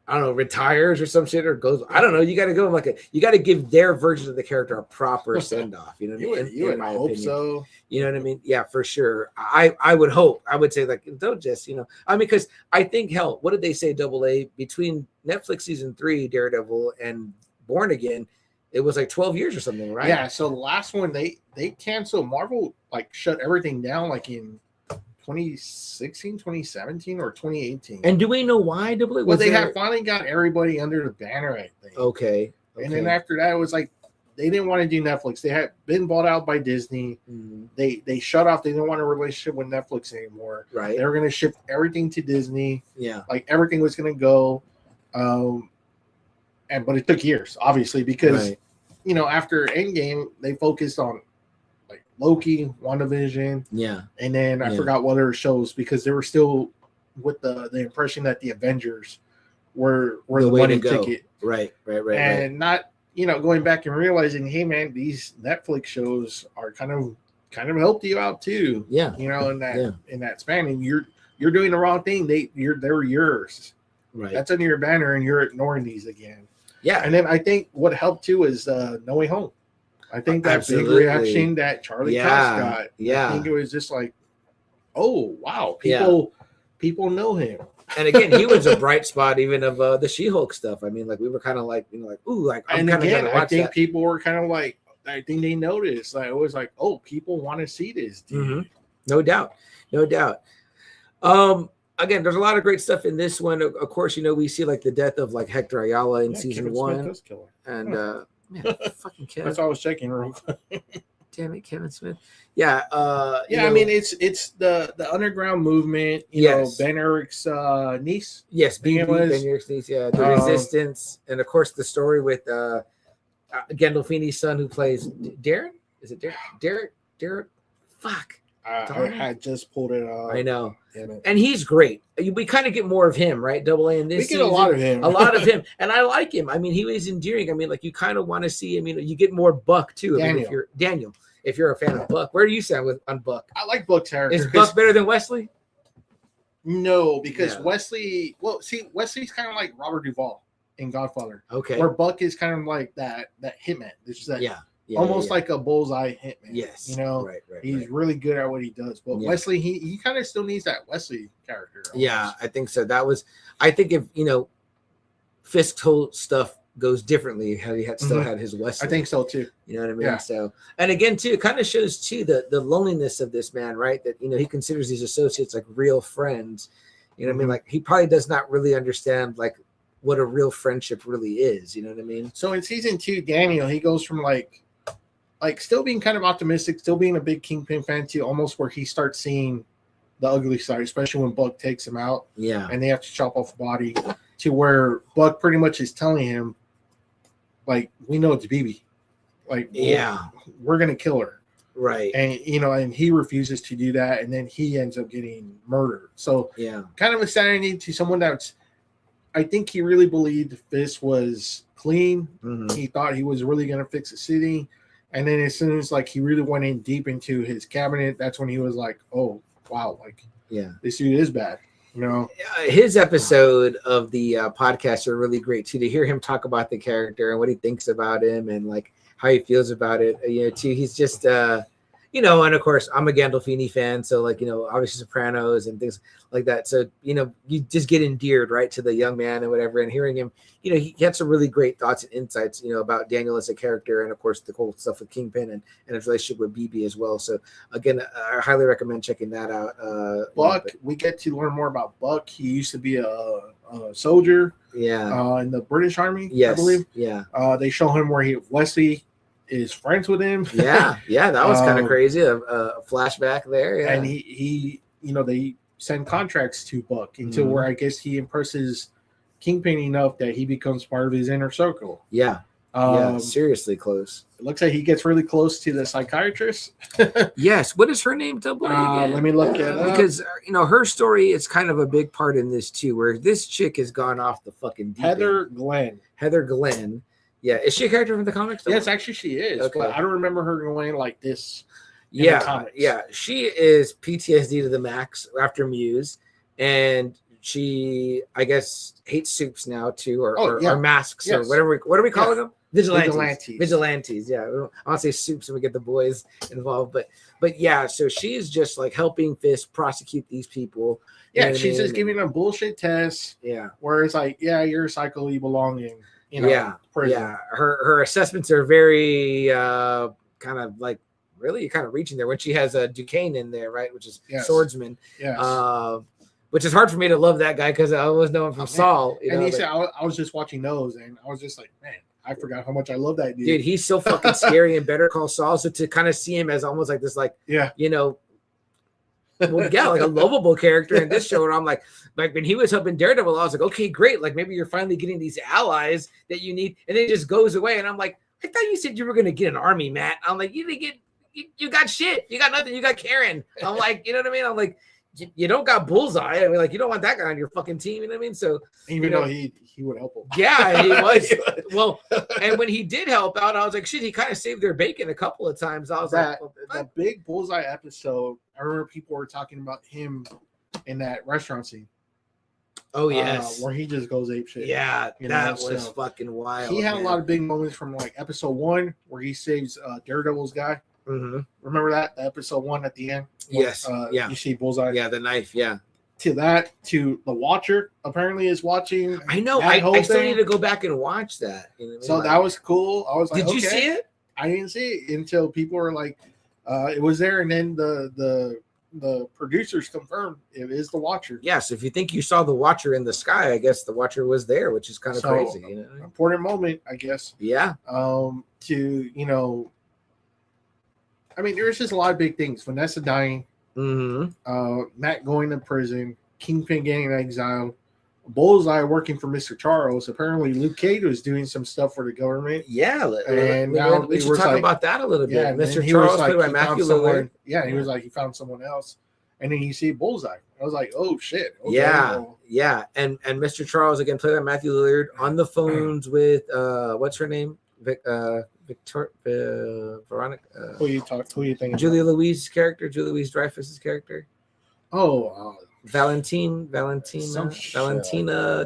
I don't know, retires or some shit or goes. I don't know. You got to go you got to give their version of the character a proper send off. You know what I mean? You would hope so. You know what I mean? Yeah, for sure. I would hope. I would say like don't just I mean because I think hell, what did they say? Double A between Netflix season 3, Daredevil and Born Again, it was like 12 years or something, right? Yeah. So the last one they canceled. Marvel like shut everything down like in 2016, 2017, or 2018. And do we know why? Well, they have finally got everybody under the banner, I think. Okay. And then after that, it was like they didn't want to do Netflix. They had been bought out by Disney. Mm-hmm. They shut off. They didn't want a relationship with Netflix anymore. Right. They were going to ship everything to Disney. Yeah. Like everything was going to go. but it took years, obviously, because Right. after Endgame, they focused on like Loki, WandaVision, Yeah. and then I Yeah. forgot what other shows because they were still with the impression that the Avengers were the way money to go. ticket, Right. and not going back and realizing, hey man, these Netflix shows are kind of helped you out too. Yeah. In that span, and you're doing the wrong thing. They're yours. Right. That's under your banner, and you're ignoring these again. Yeah. And then I think what helped too is No Way Home. I think that Absolutely. big reaction that Charlie Cox got. Yeah. I think it was just like, oh wow, people know him. And again, he was a bright spot even of the She-Hulk stuff. I mean, like we were kind of like, ooh, like I'm And kind of again, gonna I watch think that. people were kind of like, I think they noticed. Like it was like, oh, people want to see this, dude. Mhm. No doubt. Again, there's a lot of great stuff in this one. Of course, we see like the death of like Hector Ayala in Yeah, season Kevin Smith 1, does kill her. and man, fucking Kevin, That's all I was checking real quick. damn it, Kevin Smith. Yeah, I mean it's the underground movement. Yes. Ben Eric's niece. yes, think it was, Ben Yerkes, yeah, the Resistance, and of course the story with Gandolfini's son who plays Darren. Is it Derek? Fuck, I had just pulled it up. I know. Damn it. And he's great. We kind of get more of him, right? Double A in this. We get a lot of him. A lot of him, and I like him. I mean, he was endearing. I mean, like you kind of want to see him. You get more Buck too. I mean, if you're a fan of Buck, where do you stand on Buck? I like Buck's character. Is Buck better than Wesley? No, because Yeah. Wesley. Well, see, Wesley's kind of like Robert Duvall in Godfather, Okay. where Buck is kind of like that hitman. It's just that Yeah. almost like a bullseye hitman. Yes. Right. He's Right. really good at what he does. But Yeah. Wesley, he kind of still needs that Wesley character. Yeah, almost. I think so. I think if Fisk's whole stuff goes differently, how he still had his Wesley. I think so too. You know what I mean? Yeah. So, and again, too, it kind of shows too the loneliness of this man, right? That he considers these associates like real friends. You know what I mean? Like he probably does not really understand like what a real friendship really is. You know what I mean? So in season 2, Daniel, he goes from like still being kind of optimistic, still being a big Kingpin fan to almost where he starts seeing the ugly side, especially when Buck takes him out Yeah. and they have to chop off a body, to where Buck pretty much is telling him, like, we know it's BB. Like, we're going to kill her. Right. And, and he refuses to do that. And then he ends up getting murdered. So Yeah. kind of a sanity to someone I think he really believed this was clean. Mhm. He thought he was really going to fix the city. And then as soon as like he really went in deep into his cabinet, that's when he was like, oh, wow, like Yeah. this dude is bad. His episode of the podcast are really great too, to hear him talk about the character and what he thinks about him and like how he feels about it. Too, he's just and of course I'm a Gandolfini fan, so like obviously Sopranos and things like that. So you just get endeared right to the young man and whatever, and hearing him, he had some really great thoughts and insights, about Daniel as a character, and of course the cool stuff with Kingpin and his relationship with BB as well. So again, I highly recommend checking that out. Buck, we get to learn more about Buck. He used to be a soldier, in the British Army, I believe. Yeah. They show him where Wesley is friends with him. Yeah, that was kind of crazy. A flashback there. Yeah. And he they send contracts to Buck until where I guess he impresses Kingpin enough that he becomes part of his inner circle. Yeah. Seriously close. It looks like he gets really close to the psychiatrist. Yes. What is her name, Double A again? Let me look it up. Because her story is kind of a big part in this too, where this chick has gone off the fucking deep Heather end. Glenn. Heather Glenn. Yeah, is she a character from the comics? Yes, actually she is. Okay. But I don't remember her going like this. In the comics. Yeah. She is PTSD to the max after Muse, and she, I guess, hates soups now too, or masks, or whatever. What are we calling them? Vigilantes. Yeah, I want to say soups, and we get the boys involved, but yeah. So she's just like helping Fisk prosecute these people. Yeah, she's just giving them bullshit tests. Yeah, where it's like, yeah, you're a psycho, you belong in. Prison. Yeah. Her assessments are very kind of like really kind of reaching there when she has a Duquesne in there, right? Which is swordsman. Yes. Which is hard for me to love that guy because I always know him from Saul. He said, I was just watching those, and I was just like, man, I forgot how much I love that dude. Dude, he's so fucking scary and Better Call Saul. So to kind of see him as almost like this, like, well, yeah, like a lovable character in this show. And I'm like when he was helping Daredevil, I was like, okay, great. Like maybe you're finally getting these allies that you need, and then it just goes away. And I'm like, I thought you said you were gonna get an army, Matt. I'm like, you didn't get, you got shit. You got nothing. You got Karen. I'm like, you know what I mean? I'm like, you don't got Bullseye. I mean, like, you don't want that guy on your fucking team. You know what I mean? So even though he would help him. Yeah, he was. Well, and when he did help out, I was like, shit, he kind of saved their bacon a couple of times. I was that like, the big Bullseye episode. I remember people were talking about him in that restaurant scene. oh yes, where he just goes ape shit. yeah, You that know, was so fucking wild. He had man. a lot of big moments from like episode 1 where he saves Daredevil's guy. Mhm. Remember that episode 1 at the end? Yes, yeah. You see Bullseye. Yeah, the knife. Yeah, To that, to the Watcher apparently is watching. I know. that whole I still thing. need to go back and watch that. You know what I mean? So Like, that was cool. I was like, did you okay. see it? I didn't see it until people were like, it was there, and then the producers confirmed it is the Watcher. Yes. If you think you saw the Watcher in the sky, I guess the Watcher was there, which is kind of So, crazy. You know? Important moment, I guess. Yeah. To I mean, there's just a lot of big things. Vanessa dying, Mm-hmm. Matt going to prison, Kingpin getting exiled, Bullseye working for Mr. Charles. Apparently, Luke Cage was doing some stuff for the government. Yeah. And we, now we it should was talk like- about that a little bit. Yeah, and Mr. then he Charles was like, played by he Matthew found someone- Lillard. Yeah, he was like, he found someone else. And then you see Bullseye. I was like, oh shit. Okay, Yeah, well, yeah, and Mr. Charles again played by Matthew Lillard on the phones with what's her name, Veronica, who you thinking? Julia Louise's character, Julia Louise Dreyfus's character, Oh, Valentina Some shit.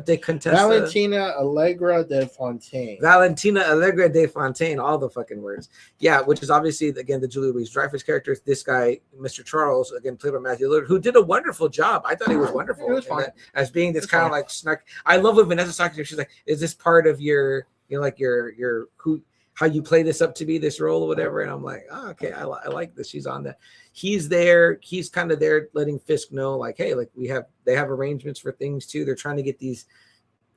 de Contessa, Valentina Allegra de Fontaine. Valentina Allegra de Fontaine, all the fucking words. Yeah, which is obviously again the Julia Louise Dreyfus character. This guy, Mr. Charles, again played by Matthew Lillard, who did a wonderful job. I thought he was wonderful. He was in fine. that, as being this It's kind of fine. like snark. I love when Vanessa talking to him. She's like, "Is this part of your, you know, like your who?" How you play this up to be this role or whatever, and I'm like, oh, okay, I like this. She's on that. He's there. He's kind of there, letting Fisk know, like, hey, like they have arrangements for things too. They're trying to get these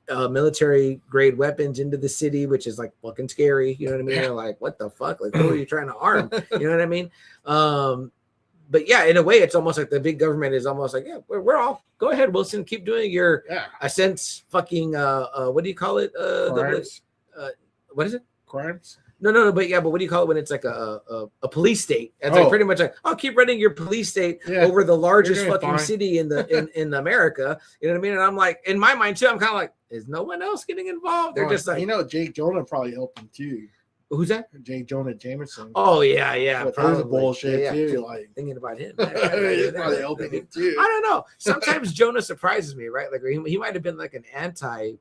military grade weapons into the city, which is like fucking scary. You know what I mean? They're like, what the fuck? Like, who are you trying to arm? You know what I mean? But yeah, in a way, it's almost like the big government is almost like, yeah, we're all go ahead, Wilson, keep doing your Yeah. a sense fucking what do you call it? Crimes. What is it? Crimes. No, but what do you call it when it's like a police state? It's like Oh. pretty much like, oh, keep running your police state Yeah. over the largest You're doing fucking fine. city in America. You know what I mean? And I'm like, in my mind too, I'm kind of like, is no one else getting involved? They're Well, just like, you know, Jake Jonah probably helped him too. who's that? Jake Jonah Jameson. Oh yeah, With his probably. bullshit Yeah, too. Like, thinking about him. he's probably helping him too. I don't know. Sometimes Jonah surprises me, right? Like he might have been like an anti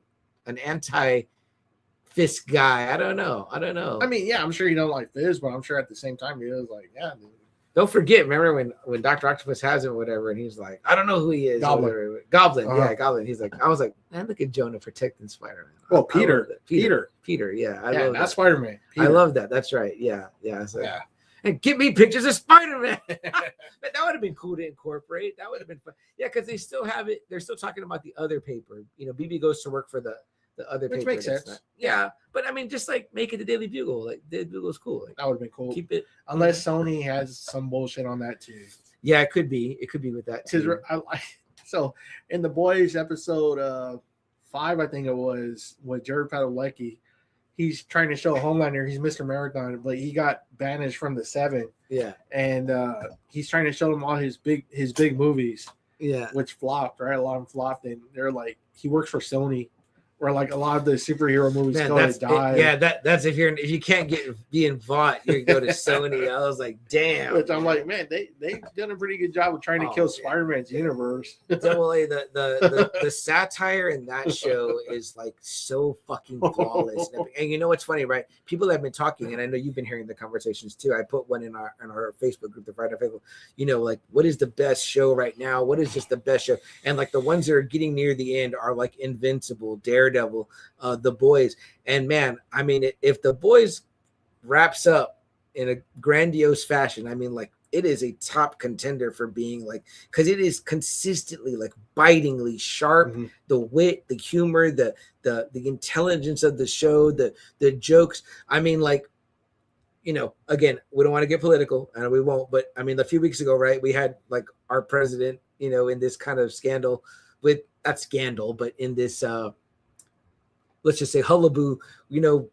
Fisk guy. I don't know. I mean, yeah, I'm sure he don't like Fizz, but I'm sure at the same time he was like, yeah, dude. Don't forget, remember when Dr. Octopus has him or whatever, and he's like, I don't know who he is. Goblin. Or whatever. Goblin, Uh-huh. yeah, Goblin. He's like, I was like, man, look at Jonah protecting Spider-Man. Well, I love Peter, that. Peter, yeah. I yeah, love not that. Spider-Man. I Peter. love that. That's right. Yeah. So, Yeah. and get me pictures of Spider-Man. But that would have been cool to incorporate. That would have been fun. Yeah, because they still have it. They're still talking about the other paper. You know, BB goes to work for the other Which paper. makes that's sense. Yeah, but I mean, just like make it the Daily Bugle. Like Daily Bugle's cool. Like, That would have been cool. keep it. Unless Sony has some bullshit on that too. Yeah, it could be. It could be with that Because too. so in the Boys episode 5, I think it was, with Jared Padalecki, he's trying to show Homelander he's Mr. Marathon, but he got banished from the 7, Yeah. and he's trying to show them all his big movies, Yeah. which flopped, right? A lot of them flopped, and they're like, he works for Sony, where like a lot of the superhero movies Man, go that's to die. yeah. That's if you can't be in Vought, you go to Sony. I was like, damn. Which I'm like, man, they've done a pretty good job of trying to Oh, kill yeah. Spider-Man's universe. Double A, the satire in that show is like so fucking flawless. And you know what's funny, right? People have been talking, and I know you've been hearing the conversations too. I put one in our Facebook group, the Friday Facebook. You know, like what is the best show right now? What is just the best show? And like the ones that are getting near the end are like Invincible, Daredevil, The Boys. And man, I mean, if The Boys wraps up in a grandiose fashion, I mean, like it is a top contender for being like, because it is consistently like bitingly sharp. Mhm. The wit, the humor, the intelligence of the show, the jokes. I mean, like again, we don't want to get political, and we won't. But I mean, a few weeks ago, right, we had like our president, in this kind of scandal with not scandal, but in this let's just say hullaboo,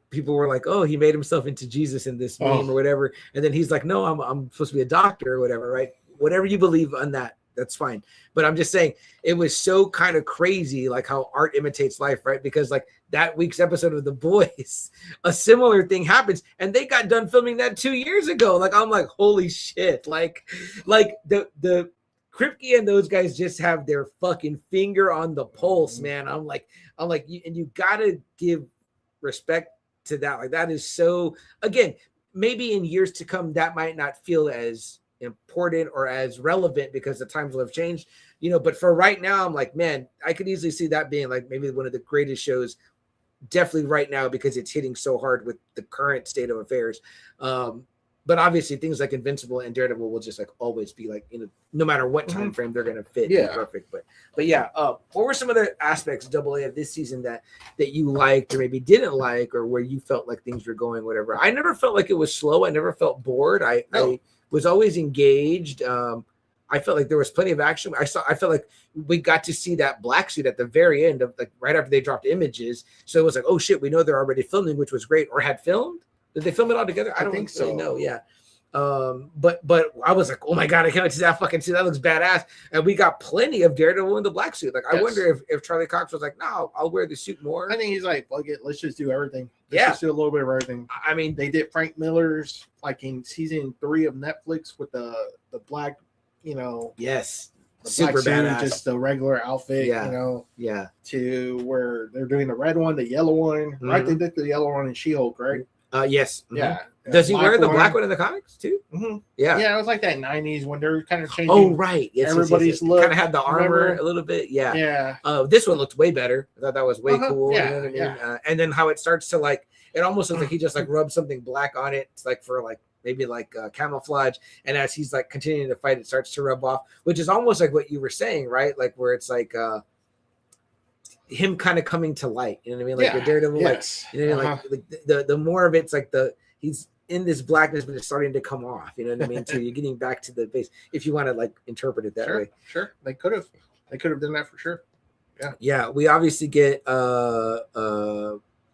people were like, oh, he made himself into Jesus in this meme or whatever. And then he's like, no, I'm supposed to be a doctor or whatever, right? Whatever you believe on that, that's fine. But I'm just saying it was so kind of crazy, like how art imitates life, right? Because like that week's episode of The Boys, a similar thing happens. And they got done filming that 2 years ago. Like, I'm like, holy shit. Like the Kripke and those guys just have their fucking finger on the pulse, man. I'm like, you gotta give respect to that. Like, that is so. Again, maybe in years to come, that might not feel as important or as relevant because the times will have changed, But for right now, I'm like, man, I could easily see that being like maybe one of the greatest shows, definitely right now because it's hitting so hard with the current state of affairs. But obviously things like Invincible and Daredevil will just like always be like, no matter what time frame they're gonna fit. Yeah. Perfect. But yeah, what were some other aspects Double A of this season that you liked or maybe didn't like, or where you felt like things were going, whatever? I never felt like it was slow. I never felt bored. I was always engaged. I felt like there was plenty of action. I felt like we got to see that black suit at the very end of like right after they dropped images. So it was like, oh shit, we know they're already filming, which was great, or had filmed. Did they film it all together? I don't think so. No, yeah. But I was like, oh my god, I can't wait to see that fucking suit. That looks badass. And we got plenty of Daredevil in the black suit. Like, I wonder if Charlie Cox was like, no, I'll wear the suit more. I think he's like, fuck it, let's just do everything. Let's just do a little bit of everything. I mean, they did Frank Miller's like in season 3 of Netflix with the black, yes, the super black badass, suit, just the regular outfit, to where they're doing the red one, the yellow one, right? They did the yellow one in She-Hulk, right? Yes. Yeah. Does he wear the black one in the comics too? Yeah. Yeah, it was like that 90s when they're kind of changing. Oh, right. Yes, everybody's look. Kind of had the armor a little bit. Yeah. Yeah. This one looked way better. I thought that was way cool. Yeah, you know what I mean? And then how it starts to like, it almost looks like he just like rubbed something black on it. It's like for like maybe like camouflage. And as he's like continuing to fight, it starts to rub off, which is almost like what you were saying, right? Like where it's like him kind of coming to light. You know what I mean? Like the Daredevil, like the more of it's like he's in this blackness, but it's starting to come off. You know what I mean? So you're getting back to the base, if you want to like interpret it that way. Sure, they could have done that for sure. Yeah. We obviously get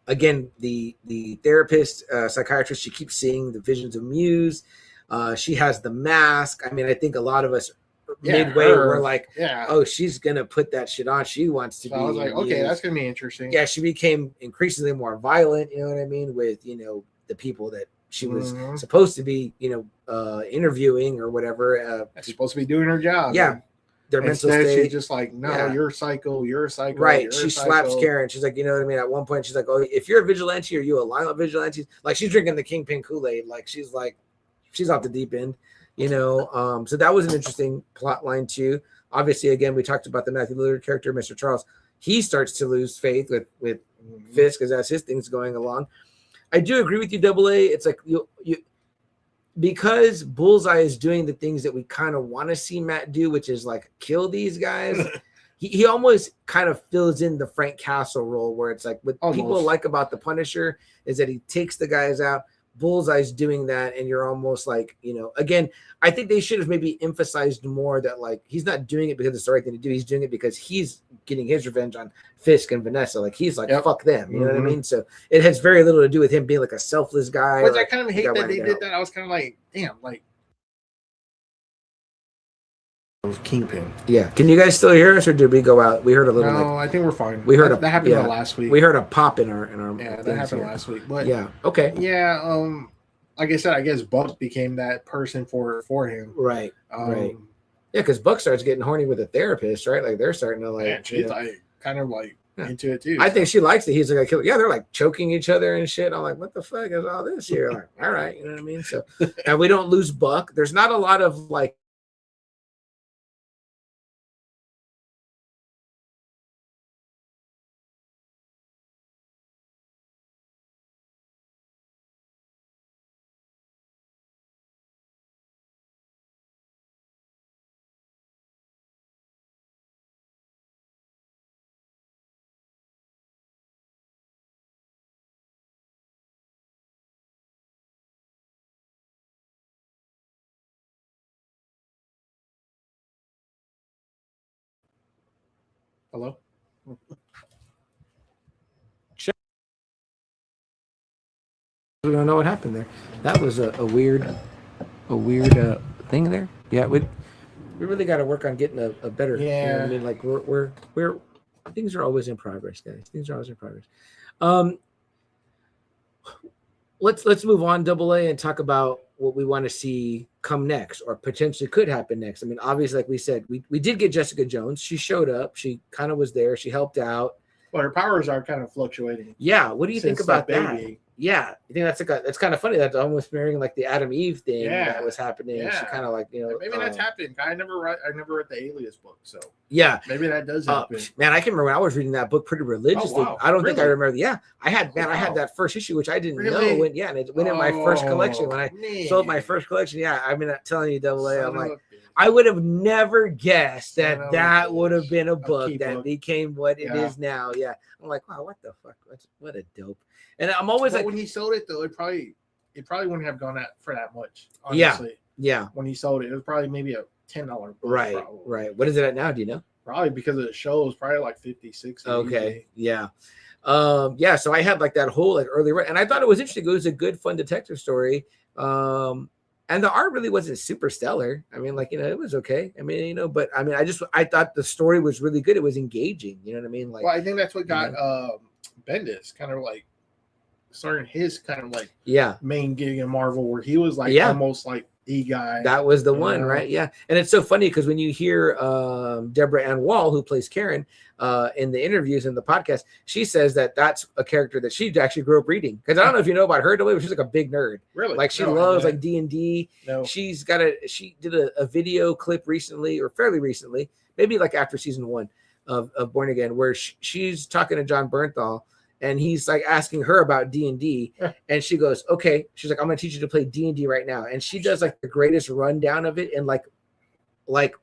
again the therapist, psychiatrist. She keeps seeing the visions of Muse. She has the mask. I mean, I think a lot of us midway we're like, oh, she's gonna put that shit on. She wants to be. I was like, okay, that's gonna be interesting. Yeah, she became increasingly more violent. You know what I mean? With the people that she was supposed to be, interviewing or whatever. Supposed to be doing her job. Yeah. Their mental state. She's just like, no, you're psycho. You're a psycho. Right. She slaps Karen. She's like, you know what I mean? At one point, she's like, oh, if you're a vigilante, are you a line of vigilantes? Like, she's drinking the Kingpin Kool-Aid. Like, she's off the deep end, So that was an interesting plot line too. Obviously, again, we talked about the Matthew Lillard character, Mr. Charles. He starts to lose faith with Fisk because as his thing's going along. I do agree with you, Double A. It's like you because Bullseye is doing the things that we kind of want to see Matt do, which is like kill these guys. he almost kind of fills in the Frank Castle role where it's like what people like about the Punisher is that he takes the guys out. Bullseye's doing that, and you're almost like, again, I think they should have maybe emphasized more that like he's not doing it because it's the right thing to do. He's doing it because he's getting his revenge on Fisk and Vanessa. Like he's like, fuck them. You know what I mean? So it has very little to do with him being like a selfless guy. But I kind of hate that they did that. I was kind of like, damn, like Kingpin. Yeah. Can you guys still hear us, or did we go out? We heard a little. No, I think we're fine. We heard that happened last week. We heard a pop in our. Yeah, that happened last week. But yeah. Okay. Yeah. Like I said, I guess Buck became that person for him. Right. Right. Yeah, because Buck starts getting horny with a therapist, right? Like they're starting to like. Yeah, she's like kind of like into it too. I think she likes it. He's like, they're like choking each other and shit. I'm like, what the fuck is all this here? Like, all right, you know what I mean? So, and we don't lose Buck. There's not a lot of like Hello. We don't know what happened there. That was a weird thing there. Yeah, we really got to work on getting a better. You know what I mean, like we're things are always in progress, guys. Things are always in progress. Let's move on, Double A, and talk about what we want to see come next or potentially could happen next. I mean, obviously, like we said, we did get Jessica Jones. She showed up. She kind of was there. She helped out. Well, her powers are kind of fluctuating. Yeah. What do you think about that? Baby. Yeah, you think that's kind of funny. That's almost mirroring like the Adam Eve thing that was happening. Yeah. She kind of like, you know, maybe that's happened. I never read the Alias book, so yeah, maybe that does happen. Man, I can remember when I was reading that book pretty religiously. Oh, wow. I don't think I Really? remember. Yeah, I had I had that first issue, which I didn't Really? know when. Yeah, and it went in my first collection when I sold my first collection. Yeah, I mean, I'm telling you, Double A, I'm like, I would have never guessed that would have been a book that became what it is now. Yeah, I'm like, wow, what the fuck? What a dope. And I'm always like, when he sold it though, it probably wouldn't have gone for that much. Honestly. Yeah. When he sold it, it was probably maybe a $10 book. Right. Probably. Right. What is it at now? Do you know? Probably because of the show, it was probably like 50, 60. Okay. Easy. Yeah. Yeah. So I had like that whole like early, and I thought it was interesting. It was a good, fun detective story. And the art really wasn't super stellar. I mean, like, you know, it was okay. I mean, you know, but I mean, I thought the story was really good. It was engaging. You know what I mean? Like, well, I think that's what got Bendis kind of like starting his kind of like main gig in Marvel, where he was like almost like the guy. That was the one, right? Yeah. And it's so funny because when you hear Deborah Ann Wall, who plays Karen, in the interviews in the podcast, she says that that's a character that she actually grew up reading. Because I don't know if you know about her, but she's like a big nerd. Really? Like she loves like D&D. No. She did a video clip recently, or fairly recently, maybe like after season 1 of Born Again, where she's talking to John Bernthal. And he's like asking her about D&D, and she goes, "Okay." She's like, "I'm going to teach you to play D&D right now." And she does like the greatest rundown of it in like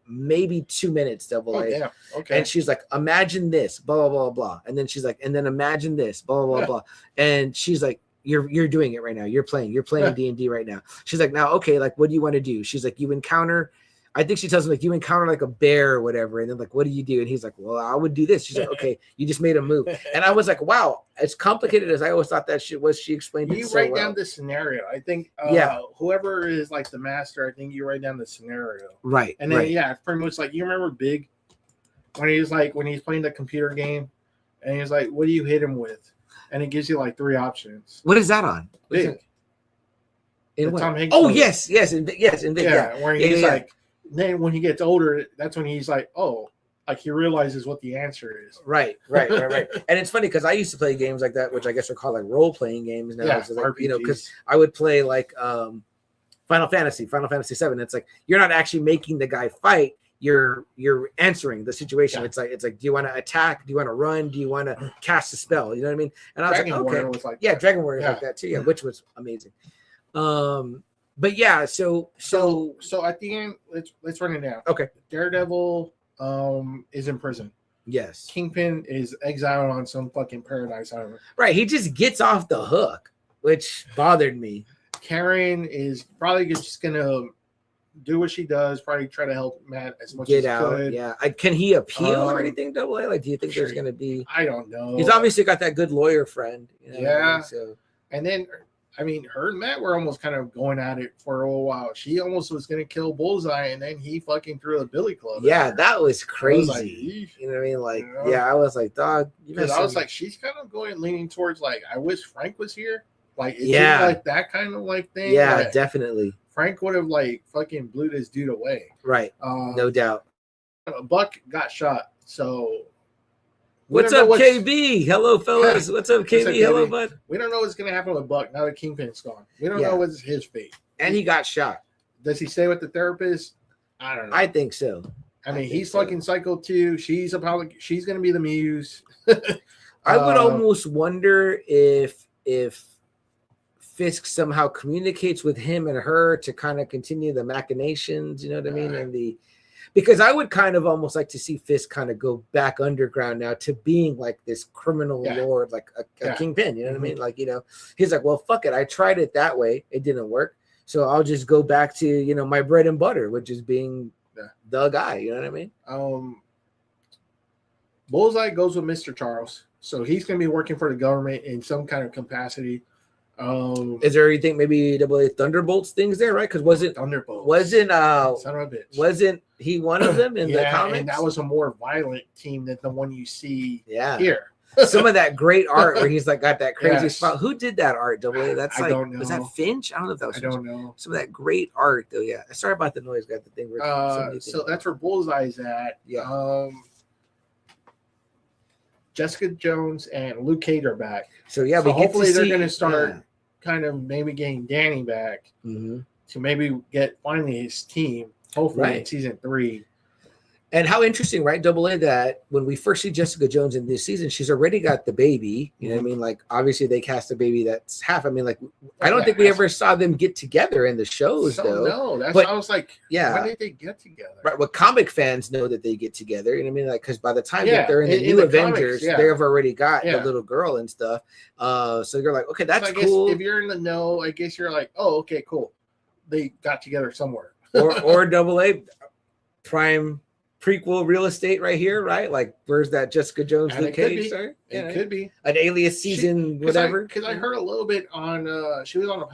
maybe 2 minutes, Double A. Yeah. Okay. And she's like, "Imagine this, blah blah blah blah." And then she's like, "And then imagine this, blah blah blah." And she's like, "You're doing it right now. You're playing D&D right now." She's like, "Now, okay, like, what do you want to do?" She's like, "You encounter." I think she tells him like, you encounter like a bear or whatever, and then like, what do you do? And he's like, well, I would do this. She's like, okay, you just made a move. And I was like, wow, as complicated as I always thought that shit was, she explained it so well. You write down the scenario. I think whoever is like the master, I think you write down the scenario. Right. And then pretty much like, you remember Big when he's playing the computer game and he's like, what do you hit him with? And it gives you like 3 options. What is that on? Big. In what? Tom Hanks movie. Yes, in Big. Yeah, where he's like, then when he gets older, that's when he's like, oh, like he realizes what the answer is. Right. And it's funny because I used to play games like that, which I guess are called like role-playing games now. So like, you know, because I would play like Final Fantasy 7. It's like you're not actually making the guy fight. You're answering the situation. Yeah. It's like, do you want to attack? Do you want to run? Do you want to cast a spell? You know what I mean? And I was Dragon like, Warrior okay, was like Dragon Warrior like that too. Yeah, which was amazing. But yeah, so at the end, let's run it down. Okay. Daredevil is in prison. Yes. Kingpin is exiled on some fucking paradise island. Right. He just gets off the hook, which bothered me. Karen is probably just gonna do what she does, probably try to help Matt as much as he could. Yeah. Can he appeal or anything, Double A? Like, do you think there's gonna be? I don't know. He's obviously got that good lawyer friend. You know yeah. I mean? So. And then, I mean, her and Matt were almost kind of going at it for a little while. She almost was going to kill Bullseye, and then he fucking threw a billy club. Yeah, that was crazy. Like, you know what I mean? Like, yeah, I was like, dog. Because I was like, she's kind of leaning towards like, I wish Frank was here. Like, it's like that kind of like thing. Yeah, like, definitely. Frank would have like fucking blew this dude away. Right. No doubt. Buck got shot, so. What's up, KB? Hello, fellas. What's up, KB? Hello, bud. We don't know what's going to happen with Buck now that Kingpin's gone. We don't know what's his fate. And he got shot. Does he stay with the therapist? I don't know. I think so. I mean, he's fucking psycho too. She's going to be the muse. I would almost wonder if Fisk somehow communicates with him and her to kind of continue the machinations. You know what I mean? And because I would kind of almost like to see Fisk kind of go back underground now to being like this criminal lord, like a kingpin. You know what I mean? Like, you know, he's like, well, fuck it. I tried it that way. It didn't work. So I'll just go back to, you know, my bread and butter, which is being the guy. You know what I mean? Bullseye goes with Mr. Charles, so he's going to be working for the government in some kind of capacity. Is there anything maybe AA Thunderbolts things there, right? Because Thunderbolts wasn't son of a bitch. wasn't he one of them in the comics? And that was a more violent team than the one you see Yeah. here. Some of that great art where he's like got that crazy Yes. spot. Who did that art? AA? That's I like don't know. was that Finch? I don't know if that was I Finch. don't know. Some of that great art though. Yeah. Sorry about the noise. Got the thing. Where So that's where Bullseye's at. Yeah. Jessica Jones and Luke Cage are back. So yeah, So we get hopefully to they're see, going to start kind of maybe getting Danny back Mm-hmm. to maybe get finally his team. Hopefully in Right. season 3. And how interesting, right? AA, that when we first see Jessica Jones in this season, she's already got the baby. You know what I mean? Like, obviously, they cast a baby that's half. I mean, like, I don't think we ever saw them get together in the shows, though. No, that's But, I was like, yeah. when did they get together? Right. Well, comic fans know that they get together. You know what I mean? Like, because by the time Yeah, that they're in the in new the Avengers, comics, yeah. they've already got the Yeah. little girl and stuff. So you're like, okay, that's So I guess cool. if you're in the know, I guess you're like, oh, okay, cool. They got together somewhere. or AA prime prequel real estate right here, right? Like, where's that Jessica Jones, And Luke it could Cage? be. Sorry? It could be. An Alias season, whatever. Because I heard a little bit on, she was on a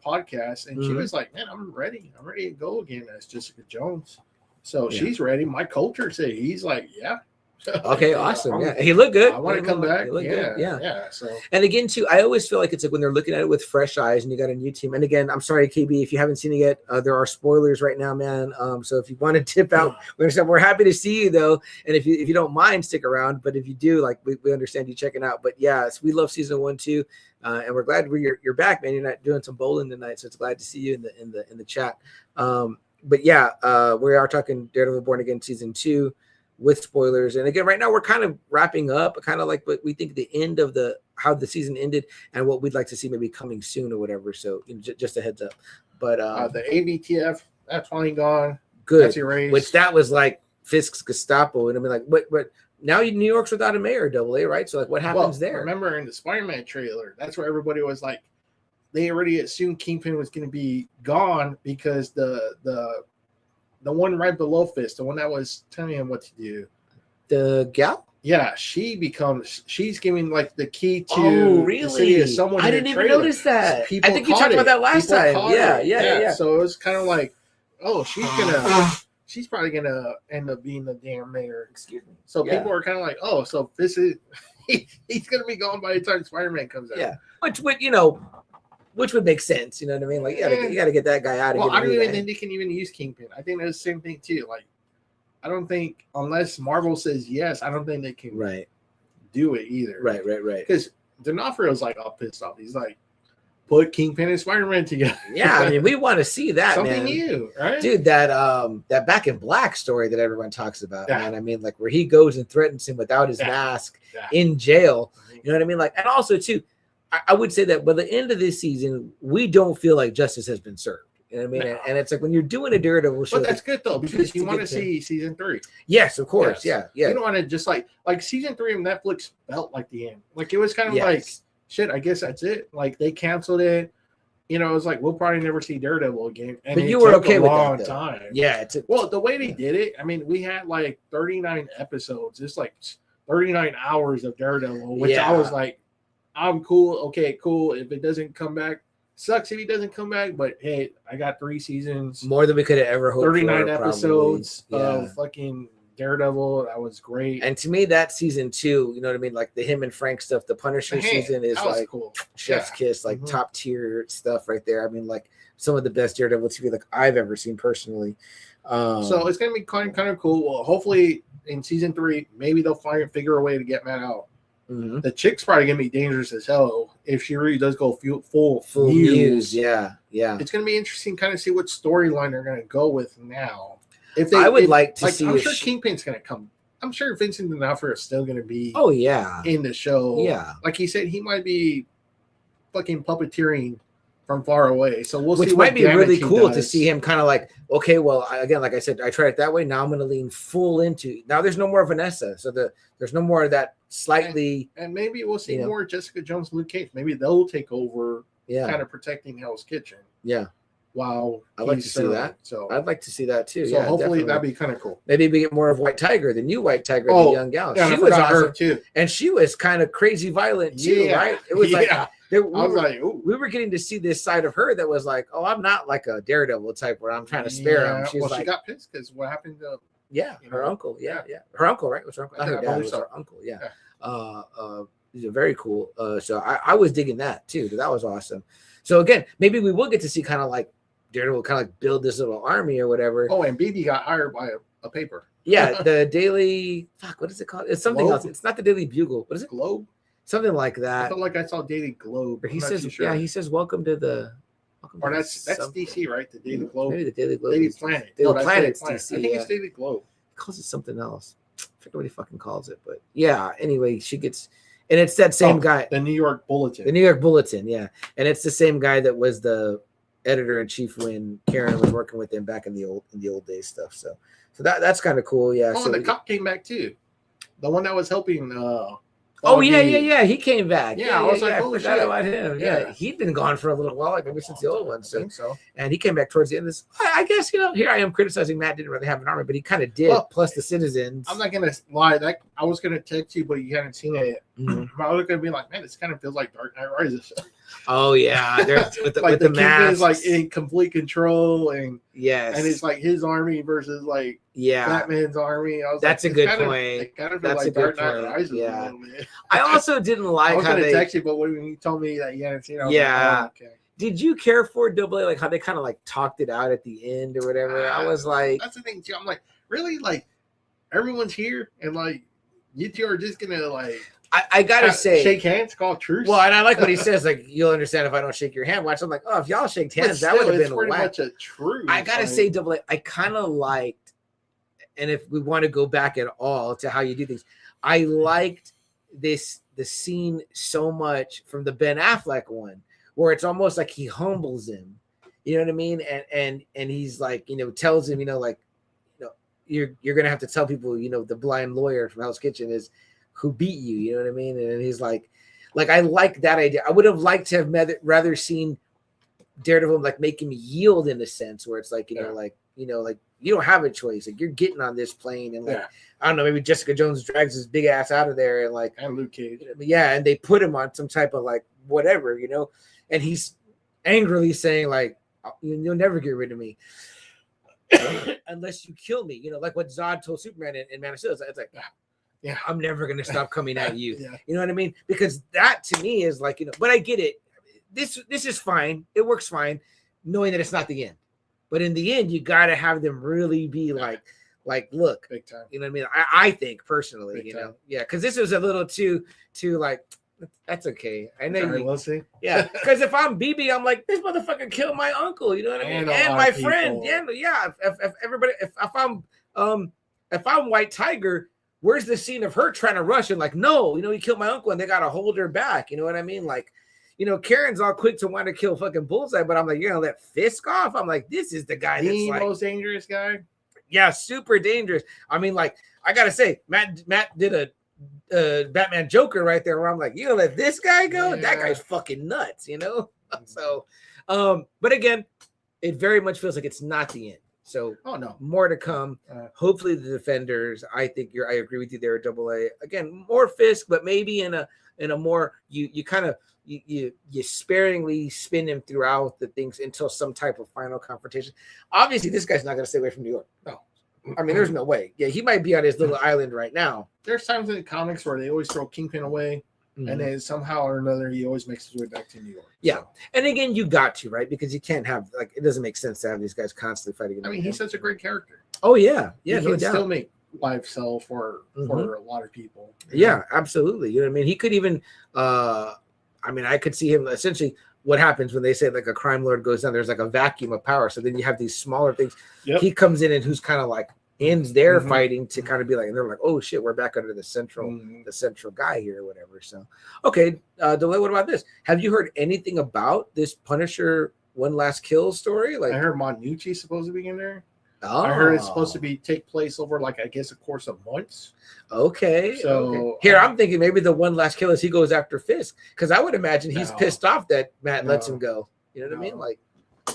podcast and she Mhm. was like, man, I'm ready. I'm ready to go again as Jessica Jones. So Yeah. she's ready. My culture said he's like, yeah. Okay, Yeah, awesome. I'm- Yeah, he looked good. I want to come back. Yeah, Yeah. yeah. So And again, too, I always feel like it's like when they're looking at it with fresh eyes, and you got a new team. And again, I'm sorry, KB, if you haven't seen it yet, there are spoilers right now, man. So if you want to tip out, we're happy to see you though. And if you don't mind, stick around. But if you do, like, we understand you checking out. But yeah, we love season 1 too, and we're glad you're back, man. You're not doing some bowling tonight, so it's glad to see you in the chat. But yeah, we are talking Daredevil Born Again season 2. With spoilers, and again, right now we're kind of wrapping up, kind of like what we think the end of how the season ended, and what we'd like to see maybe coming soon or whatever. So just a heads up. But the AVTF, that's finally gone. good, That's erased. which that was like Fisk's Gestapo, and I mean, like, but now New York's without a mayor, AA, right? So like, what happens there? Remember in the Spider-Man trailer, that's where everybody was like, they already assumed Kingpin was going to be gone because the one right below Fist, the one that was telling him what to do. The gal? Yeah, she's giving like the key to really? the city of someone. I in the didn't even trailer. notice that. People I think you caught talked it. about that last People time. caught Yeah, it. yeah. So it was kind of like, oh, she's probably gonna end up being the damn mayor. Excuse me. So Yeah. people are kind of like, oh, so this is he's gonna be gone by the time Spider-Man comes out. Yeah, which would make sense. You know what I mean? Like, you got to get that guy out of Well, here. I don't even think they can even use Kingpin. I think that's the same thing too. Like, I don't think unless Marvel says yes, I don't think they can Right. do it either. Right. Because D'Onofrio's like all pissed off. He's like, put Kingpin and Spider-Man together. Yeah, I mean, we want to see that, Something man. new, right? Dude, that Back in Black story that everyone talks about, Yeah. man. I mean, like, where he goes and threatens him without his Yeah. mask Yeah. in jail. You know what I mean? Like, and also too, I would say that by the end of this season, we don't feel like justice has been served. You know what I mean? No. And it's like when you're doing a Daredevil show. But that's good though, because to you want to get to- see season 3. Yes, of course. Yes. Yeah. You don't want to just like season 3 of Netflix felt like the end. Like it was kind of like, Yes. shit, I guess that's it. Like they canceled it. You know, it was like we'll probably never see Daredevil again. And But it you were took okay a with that, long though. time. Yeah. Well, the way they did it, I mean, we had like 39 episodes. It's like 39 hours of Daredevil, which Yeah. I was like, I'm cool. Okay, cool. If it doesn't come back, sucks if he doesn't come back. But hey, I got 3 seasons, More than we could have ever hoped 39 for, episodes probably. Yeah. of fucking Daredevil. That was great. And to me, that season 2, you know what I mean? Like the him and Frank stuff, the Punisher Hey, season is that was like cool. chef's Yeah. kiss, like Mhm. top tier stuff right there. I mean, like some of the best Daredevil TV like I've ever seen personally. So it's gonna be kind of cool. Well, hopefully in season 3, maybe they'll figure a way to get Matt out. Mhm. The chick's probably gonna be dangerous as hell if she really does go full Muse. Yeah. It's gonna be interesting, kind of see what storyline they're gonna go with now. If I would like to see I'm if sure she- Kingpin's gonna come. I'm sure Vincent D'Onofrio is still gonna be Oh yeah. in the show. Yeah. like he said, he might be fucking puppeteering from far away. So we'll Which see. might what be really damage he cool to does. see him kind of like, okay, well, again, like I said, I tried it that way. Now I'm going to lean full into. Now there's no more Vanessa, so there's no more of that slightly. And maybe we'll see you know. more Jessica Jones, Luke Cage. Maybe they'll take over, Yeah. kind of protecting Hell's Kitchen. Yeah. while I'd like to he's see serving. that. So I'd like to see that too. So Yeah, hopefully definitely. that'd be kind of cool. Maybe we get more of White Tiger, the new White Tiger, the young gal. Yeah, She I was forgot awesome her too. and she was kind of crazy violent too, right? It was like I was like, ooh. we were getting to see this side of her that was like, oh, I'm not like a Daredevil type where I'm trying to spare him. She's like, she got pissed because what happened to her uncle, her uncle, right? Was her uncle? Not her dad, was her uncle, these are very cool. So I was digging that too. That was awesome. So again, maybe we will get to see kind of like Daredevil kind of like build this little army or whatever. Oh, and BB got hired by a paper. Yeah, the Daily what is it called? It's something Globe? else. It's not the Daily Bugle. What is it? Globe? Something like I that. felt like I saw Daily Globe. Or he I'm not says, too sure. yeah, he says, welcome to the. Or that's DC, right? The Daily Globe. Maybe the Daily Globe. Daily is- Planet. Daily that's Planet's Daily Planet. DC. I think Yeah. it's Daily Globe. He calls it something else. I forget what he fucking calls it, but yeah. Anyway, she gets, and it's that same guy, The New York Bulletin. the New York Bulletin, yeah, and it's the same guy that was the editor in chief when Karen was working with him back in the old days stuff. So that's kind of cool, yeah. Oh, So and the cop came back too. The one that was helping. He came back. Yeah, I was like, I holy forgot shit. about him. Yeah, he'd been gone for a little while, like maybe since the old one. I So think so. and he came back towards the end of this. I guess, here I am criticizing Matt didn't really have an army, but he kind of did, Well, plus the citizens. I'm not gonna lie. That I was gonna text you, but you hadn't seen it yet. Mhm. I was gonna be like, man, this kind of feels like Dark Knight Rises. Oh yeah, there's with the, like with the the Kingpin is masks. like in complete control, and Yes, it's like his army versus like yeah. Batman's army. I was That's like, a good it's point. It kind of feels That's like a good Dark Knight point. Rises Yeah. a little bit. I also didn't I like was how gonna they. text you, but when you told me that you hadn't seen it, I was Yeah. like, oh, okay. Did you care for Double A, like how they kind of like talked it out at the end or whatever? I was like, That's the thing too. I'm like, really, like everyone's here, and like you two are just gonna like I gotta say, shake hands, call truce. well, and I like what he says, like you'll understand if I don't shake your hand. Watch, I'm like, oh, if y'all shaked But hands, that still, would have it's been pretty whack. much a truce. I gotta like, say, Double A, I kind of liked, and if we want to go back at all to how you do things, I liked the scene so much from the Ben Affleck one, where it's almost like he humbles him. You know what I mean? And he's like, tells him, like, you're gonna have to tell people, the blind lawyer from Hell's Kitchen is who beat you. You know what I mean? And he's like I like that idea. I would have liked to have rather seen Daredevil like make him yield in a sense where it's like, like you don't have a choice. Like you're getting on this plane and like I don't know, maybe Jessica Jones drags his big ass out of there and like and Luke Cage. Yeah, and they put him on some type of like whatever, and he's angrily saying like you'll never get rid of me unless you kill me. Like what Zod told Superman in Man of Steel. It's like Yeah. I'm never gonna stop coming at you. Yeah. You know what I mean? Because that to me is like, but I get it. This is fine. It works fine, knowing that it's not the end. But in the end, you gotta have them really be like look, Big time. you know what I mean? I think personally, Big time. yeah, because this was a little too like that's okay. I know Sorry, you, we'll see. yeah. Because if I'm BB, I'm like this motherfucker killed my uncle. You know what I mean? And a And lot my of friend. people. Yeah. If everybody, if I'm White Tiger, where's the scene of her trying to rush and like, no, he killed my uncle and they gotta hold her back. You know what I mean? Like, Karen's all quick to want to kill fucking Bullseye, but I'm like, you're gonna let Fisk off? I'm like, this is the guy that's The like, most dangerous guy. yeah, super dangerous. I mean, like, I gotta say, Matt did a Batman Joker right there where I'm like, you gonna let this guy go? That Yeah. guy's fucking nuts, So, but again, it very much feels like it's not the end. So, Oh no. more to come. Hopefully, the Defenders. I think I agree with you there. Double A again, more Fisk, but maybe in a more you kind of you sparingly spin him throughout the things until some type of final confrontation. Obviously, this guy's not going to stay away from New York. No, I mean, there's no way. Yeah, he might be on his little island right now. There's times in the comics where they always throw Kingpin away, and then somehow or another he always makes his way back to New York. Yeah. So, And again, you got to, right? Because you can't have it doesn't make sense to have these guys constantly fighting. I mean, he's such a great character. Oh yeah, yeah, he no can doubt. still make life sell for a lot of people. Yeah, absolutely. You know what I mean? He could even I could see him essentially what happens when they say like a crime lord goes down, there's like a vacuum of power. So then you have these smaller things. Yep. He comes in and who's kind of like ends their fighting to kind of be like, and they're like, oh shit, we're back under the central guy here or whatever. So okay, Delay, what about this? Have you heard anything about this Punisher One Last Kill story? Like I heard Monucci's supposed to be in there. oh, I heard it's supposed to take place over like I guess a course of months. Okay. So, okay. Here I'm thinking maybe the one last kill is he goes after Fisk because I would imagine he's No. pissed off that Matt lets No. him go. You know what I mean? No. Like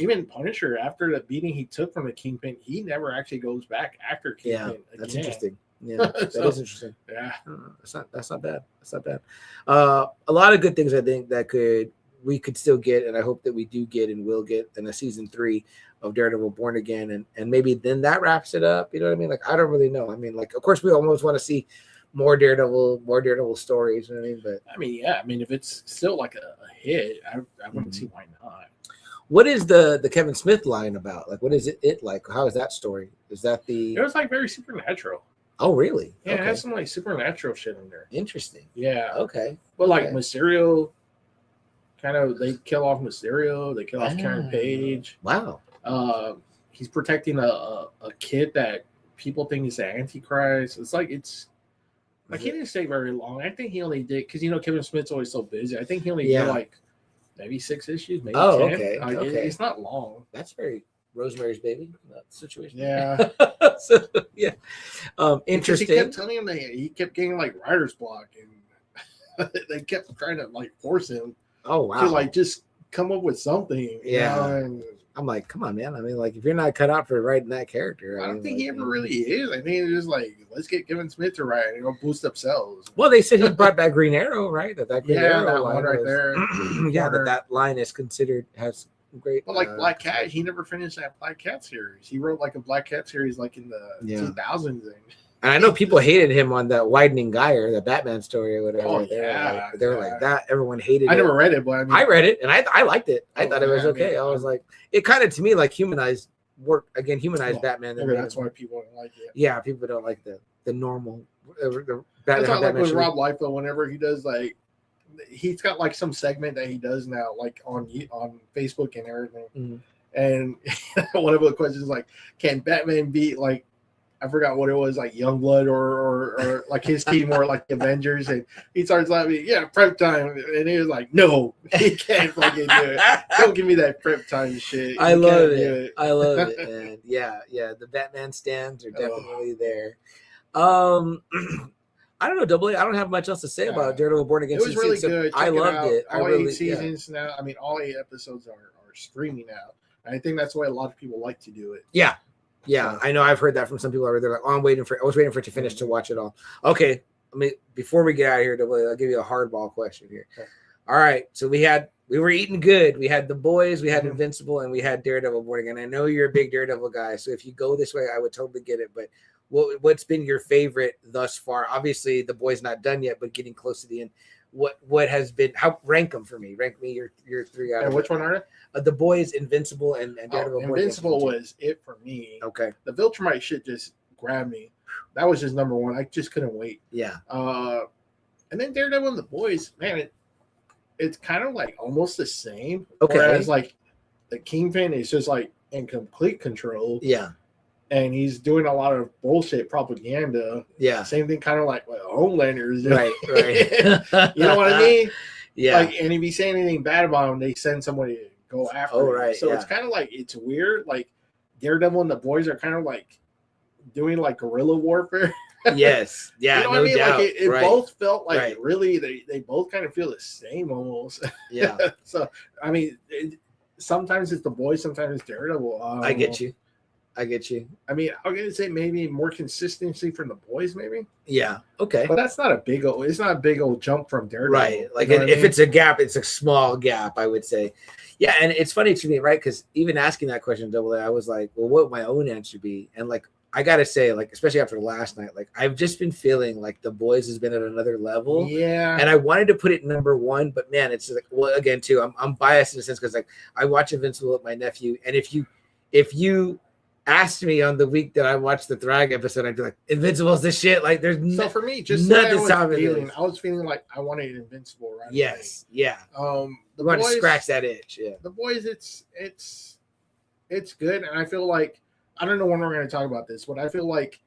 even Punisher, after the beating he took from the Kingpin, he never actually goes back after Kingpin. Yeah, that's again. interesting. Yeah, that So, is interesting. Yeah. That's not bad. That's not bad. A lot of good things I think that we could still get, and I hope that we do get and will get in a season 3 of Daredevil Born Again, and maybe then that wraps it up. You know what I mean? Like I don't really know. I mean, like of course we almost want to see more Daredevil stories. You know what I mean? But I mean, yeah. I mean, if it's still like a hit, I wouldn't see why not. what is the Kevin Smith line about? Like, what is it like? How is that story? Is that the? It was like very supernatural. Oh, really? Yeah, okay. It has some like supernatural shit in there. Interesting. Yeah. Okay. But like Okay. Mysterio, kind of they kill off Mysterio. They kill off Karen Page. Wow. He's protecting a kid that people think is the Antichrist. It's like he didn't stay very long. I think he only did because Kevin Smith's always so busy. I think he only did like maybe 6 issues, maybe 10. Okay. It's not long. That's very Rosemary's Baby situation. Yeah. So, yeah. Interesting. He kept telling him that he kept getting like writer's block, and they kept trying to like force him Oh wow. to like just come up with something. Yeah. And I'm like, come on, man. I mean, like, if you're not cut out for writing that character, I don't mean, think like, he ever really is. I think it's just like, let's get Kevin Smith to write and boost up sales. Well, they said he brought back Green Arrow, right? That Green Arrow that line one right was- there. yeah, that line is considered has great. But like Black Cat, he never finished that Black Cat series. He wrote like a Black Cat series like in the 2000s. And I know people hated him on that Widening Gyre, the Batman story or whatever. Oh, They were like that. Everyone hated it. I never read it, but I mean, I read it and I liked it. I Oh, thought it was yeah, I okay. mean, I was like, it kind of to me like humanized Batman. maybe that's why people don't like it. Yeah, people don't like the normal the That's Batman. not like Batman with should Rob Liefeld. Whenever he does like, he's got like some segment that he does now, like on Facebook and everything. Mhm. And one of the questions is like, can Batman beat like, I forgot what it was, like Youngblood or like his team or like the Avengers? And he starts laughing, yeah, prep time. And he was like, no, he can't fucking do it. Don't give me that prep time shit. I You love can't it. do it. I love it, man. Yeah. The Batman stands are definitely there. I don't know, Double A. I don't have much else to say about Daredevil Born Again. It was really good. I Check loved out. it. All I really, 8 seasons now. I mean, all 8 episodes are streaming now. And I think that's why a lot of people like to do it. Yeah. So- I know. I've heard that from some people already. They're like, "Oh, I was waiting for it to finish to watch it all." Okay, before we get out of here, Double A, I'll give you a hardball question here. Okay. All right, so we were eating good. We had The Boys, we had Invincible, and we had Daredevil Born Again. I know you're a big Daredevil guy, so if you go this way, I would totally get it. But what's been your favorite thus far? Obviously, The Boys not done yet, but getting close to the end. What has been? How rank them for me? Rank me your 3 out. And which one are they? The Boys, Invincible, and Daredevil. Born Again. Invincible was it for me. Okay. The Viltrumite shit just grabbed me. That was just number one. I just couldn't wait. Yeah. And then Daredevil and The Boys, man, it's kind of like almost the same. Okay. Whereas like the Kingpin is just like in complete control. Yeah. And he's doing a lot of bullshit propaganda. Yeah. Same thing kind of like what Homelander is Right. You know what I mean? Yeah. Like, and if you say anything bad about him, they send somebody to go after him. right, So yeah. it's kind of like, it's weird. Like Daredevil and The Boys are kind of like doing like guerrilla warfare. Yes. Yeah. You know what no I mean? doubt. Like it right. both felt like Right. really, they both kind of feel the same almost. Yeah. So, I mean, sometimes it's The Boys, sometimes it's Daredevil. I get you. I I mean, I'm going to say maybe more consistency from The Boys, maybe. Yeah. Okay. But that's not it's not a big old jump from Daredevil. Right. Like You know what I if mean? it's a gap, it's a small gap, I would say. Yeah. And it's funny to me, right? Because even asking that question, Double A, I was like, well, what would my own answer be? And like, I got to say, like, especially after last night, like, I've just been feeling like The Boys has been at another level. Yeah. And I wanted to put it number one, but man, it's like, well, again, too, I'm biased in a sense because like I watch Invincible with my nephew. And if you asked me on the week that I watched the Thrag episode, I'd be like, Invincible's the shit. Like, there's So for me, just nothing the way sound it is. I was feeling like I wanted Invincible right Yes. Yeah. away. The You want to Boys, scratch that itch. Yeah. The Boys, it's good, and I feel like I don't know when we're going to talk about this, but I feel like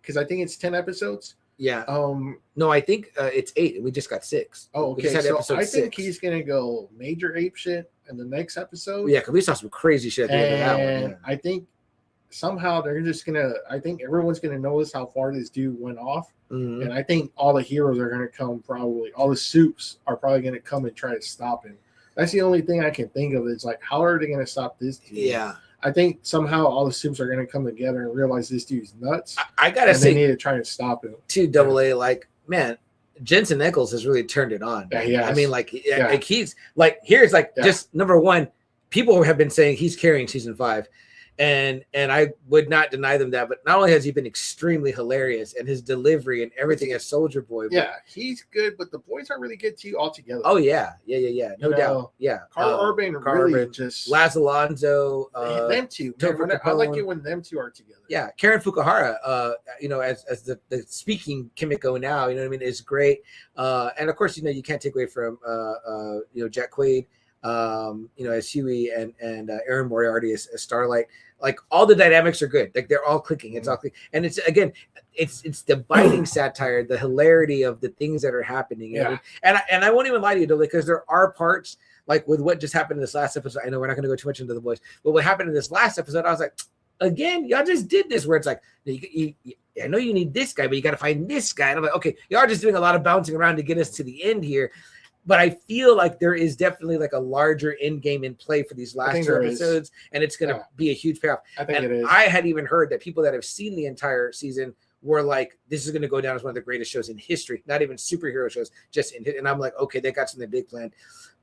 because I think it's 10 episodes. Yeah. Oh, No, I think it's 8. We just got 6. We okay. just had So episode I think 6. he's going to go major ape shit in the next episode. Yeah, because we saw some crazy shit at the end of that And one. I think somehow they're just gonna. I think everyone's gonna notice how far this dude went off, Yeah. Mhm. and I think all the heroes are gonna come. Probably all the soups are probably gonna come and try to stop him. That's the only thing I can think of. Is like, how are they going to stop this dude? Yeah. I think somehow all the Supes are going to come together and realize this dude's nuts. I gotta say, they need to try and stop him. To Double A, like, man, Jensen Ackles has really turned it on. Yeah, I mean, like he's like, here's like just number one, people have been saying he's carrying season 5. And I would not deny them that, but not only has he been extremely hilarious and his delivery and everything as Soldier Boy. Yeah, he's good, but the boys aren't really good to you altogether. Oh yeah, no doubt. Yeah, Carl Urban really just Laz Alonso, them two. Man, I like it when them two are together. Yeah, Karen Fukuhara, you know, as the speaking Kimiko now, you know what I mean, is great. And of course, you know, you can't take away from you know, Jack Quaid, you know, as Huey and Aaron Moriarty as Starlight. Like all the dynamics are good. Like they're all clicking. It's all clicking. And it's again, it's the biting satire, the hilarity of the things that are happening. You know? And I won't even lie to you, though, because there are parts like with what just happened in this last episode. I know we're not going to go too much into the boys, but what happened in this last episode, I was like, again, y'all just did this where it's like, I know you need this guy, but you got to find this guy. And I'm like, okay, y'all are just doing a lot of bouncing around to get us to the end here. But I feel like there is definitely like a larger end game in play for these last 2 episodes, and it's going to be a huge payoff. I think it is. I had even heard that people that have seen the entire season were like, this is going to go down as one of the greatest shows in history, not even superhero shows, just in. And I'm like, okay, they got something big planned.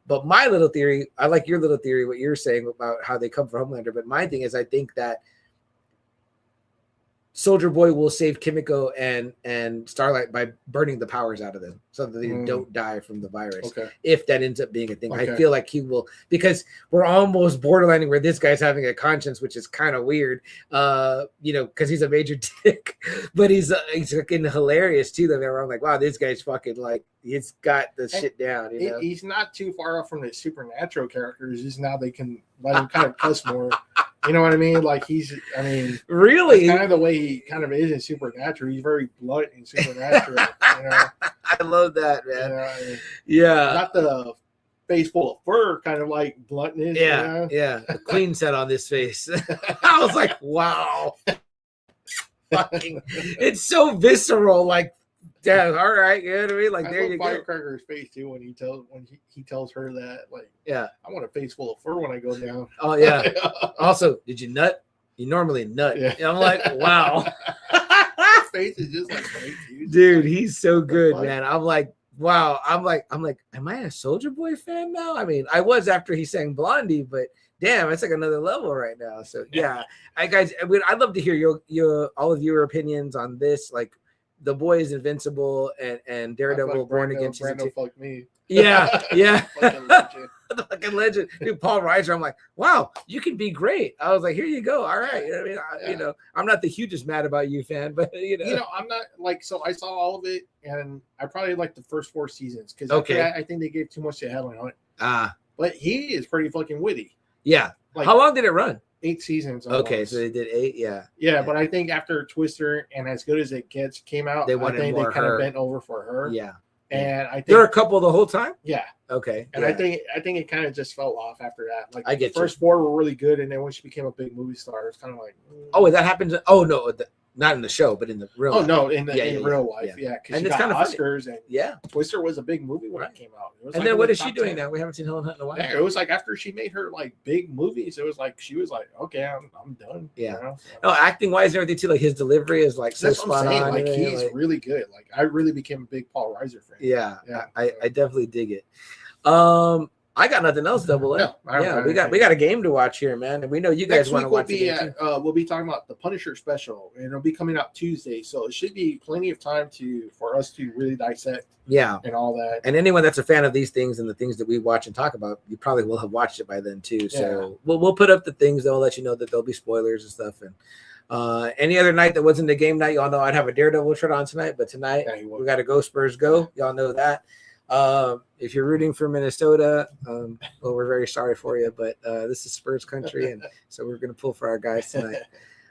But my little theory, I like your little theory, what you're saying about how they come for Homelander. But my thing is, I think that Soldier Boy will save Kimiko and Starlight by burning the powers out of them so that they don't die from the virus. Okay. If that ends up being a thing. I feel like he will, because we're almost borderlining where this guy's having a conscience, which is kind of weird, you know, because he's a major dick, but he's fucking hilarious too. That I'm like, wow, this guy's fucking like, he's got the shit down. You know? He's not too far off from the supernatural characters. Just now they can let him kind of cuss more. You know what I mean? Like really kind of the way he kind of is in Supernatural. He's very blunt in Supernatural. You know? I love that, man. You know, I mean, yeah, not the face full of fur kind of like bluntness. Yeah, you know? Yeah. The Queen set on this face. I was like, wow, fucking, it's so visceral. Like, damn, all right, you know what I mean? Like, there you go. Firecracker's face too when he tells her that, like, yeah, I want a face full of fur when I go down. Oh yeah. Also, did you nut? You normally nut. Yeah. I'm like, wow. His face is just like, dude, he's so good, man. I'm like, wow. I'm like, am I a Soldier Boy fan now? I mean, I was after he sang Blondie, but damn, it's like another level right now. So yeah, guys, I'd love to hear your all of your opinions on this, like. The Boys, Invincible, and Daredevil, Born Again season 2. Fuck me. Yeah. Fucking legend. The fucking legend. Dude, Paul Reiser, I'm like, wow, you can be great. I was like, here you go. All right. You know what I mean? You know, I'm not the hugest mad about you fan, but you know, I'm not like, so I saw all of it, and I probably liked the first 4 seasons because I think they gave too much to Helen on it. But he is pretty fucking witty. Yeah. Like, how long did it run? 8 seasons. Almost. Okay, so they did 8, yeah. But I think after Twister and As Good as It Gets came out, I think they kind of bent over for her. Yeah, and I think they're a couple the whole time. Yeah. Okay. And I think it kind of just fell off after that. Like, I get the first 4 were really good, and then when she became a big movie star, it's kind of like, oh, that happens. Oh no, not in the show, but in the real. Oh life. No, in real life, because and it's kind of Oscars, funny. And Twister was a big movie when it came out. It was and like then what is she doing now? We haven't seen Helen Hunt in a while. Yeah, it was like after she made her like big movies, it was like she was like, okay, I'm done. Yeah. You know? So, no, acting wise and everything too. Like his delivery is like so spot on. Like he's really good. Like I really became a big Paul Reiser fan. Yeah. I definitely dig it. I got nothing else, Double A. No, we got a game to watch here, man, and we know you guys want to watch it. We'll be talking about the Punisher special, and it'll be coming out Tuesday, so it should be plenty of time for us to really dissect. Yeah, and all that. And anyone that's a fan of these things and the things that we watch and talk about, you probably will have watched it by then too. So we'll put up the things that will let you know that there'll be spoilers and stuff. And any other night that wasn't a game night, y'all know I'd have a Daredevil shirt on tonight, but tonight we got to go Spurs go. Y'all know that. If you're rooting for Minnesota, well, we're very sorry for you, but this is Spurs country, and so we're going to pull for our guys tonight.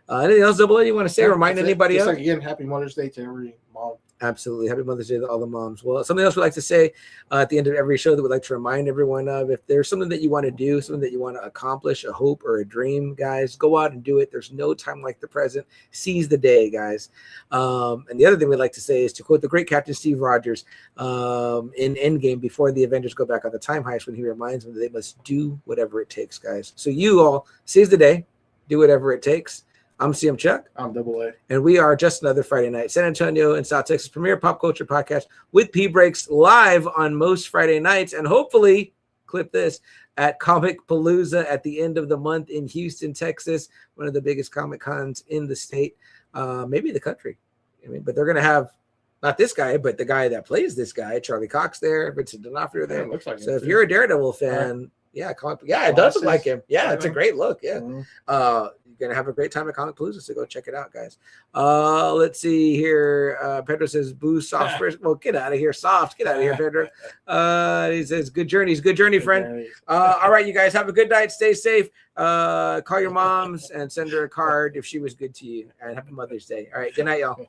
Anything else, Double A, you want to say? Remind anybody else? Again, happy Mother's Day to every mom. Absolutely. Happy Mother's Day to all the moms. Well, something else we'd like to say at the end of every show that we'd like to remind everyone of, if there's something that you want to do, something that you want to accomplish, a hope or a dream, guys, go out and do it. There's no time like the present. Seize the day, guys. And the other thing we'd like to say is to quote the great Captain Steve Rogers in Endgame before the Avengers go back on the time heist, when he reminds them that they must do whatever it takes, guys. So you all seize the day, do whatever it takes. I'm CM Chuck. I'm Double A. And we are Just Another Friday Night, San Antonio and South Texas premier pop culture podcast with P Breaks live on most Friday nights. And hopefully, clip this, at Comic Palooza at the end of the month in Houston, Texas, one of the biggest Comic Cons in the state, maybe the country. I mean, but they're going to have not this guy, but the guy that plays this guy, Charlie Cox there, Vincent D'Onofrio there. Yeah, looks like so him if too. you're a Daredevil fan, it does look like him. Yeah, it's a great look. Yeah. Mhm. You're gonna have a great time at Comic Palooza, so go check it out, guys. Let's see here. Pedro says boo soft first. Well, get out of here, soft. Get out of here, Pedro. He says good journey, friend. All right, you guys have a good night. Stay safe. Call your moms and send her a card if she was good to you. And happy Mother's Day. All right, good night, y'all.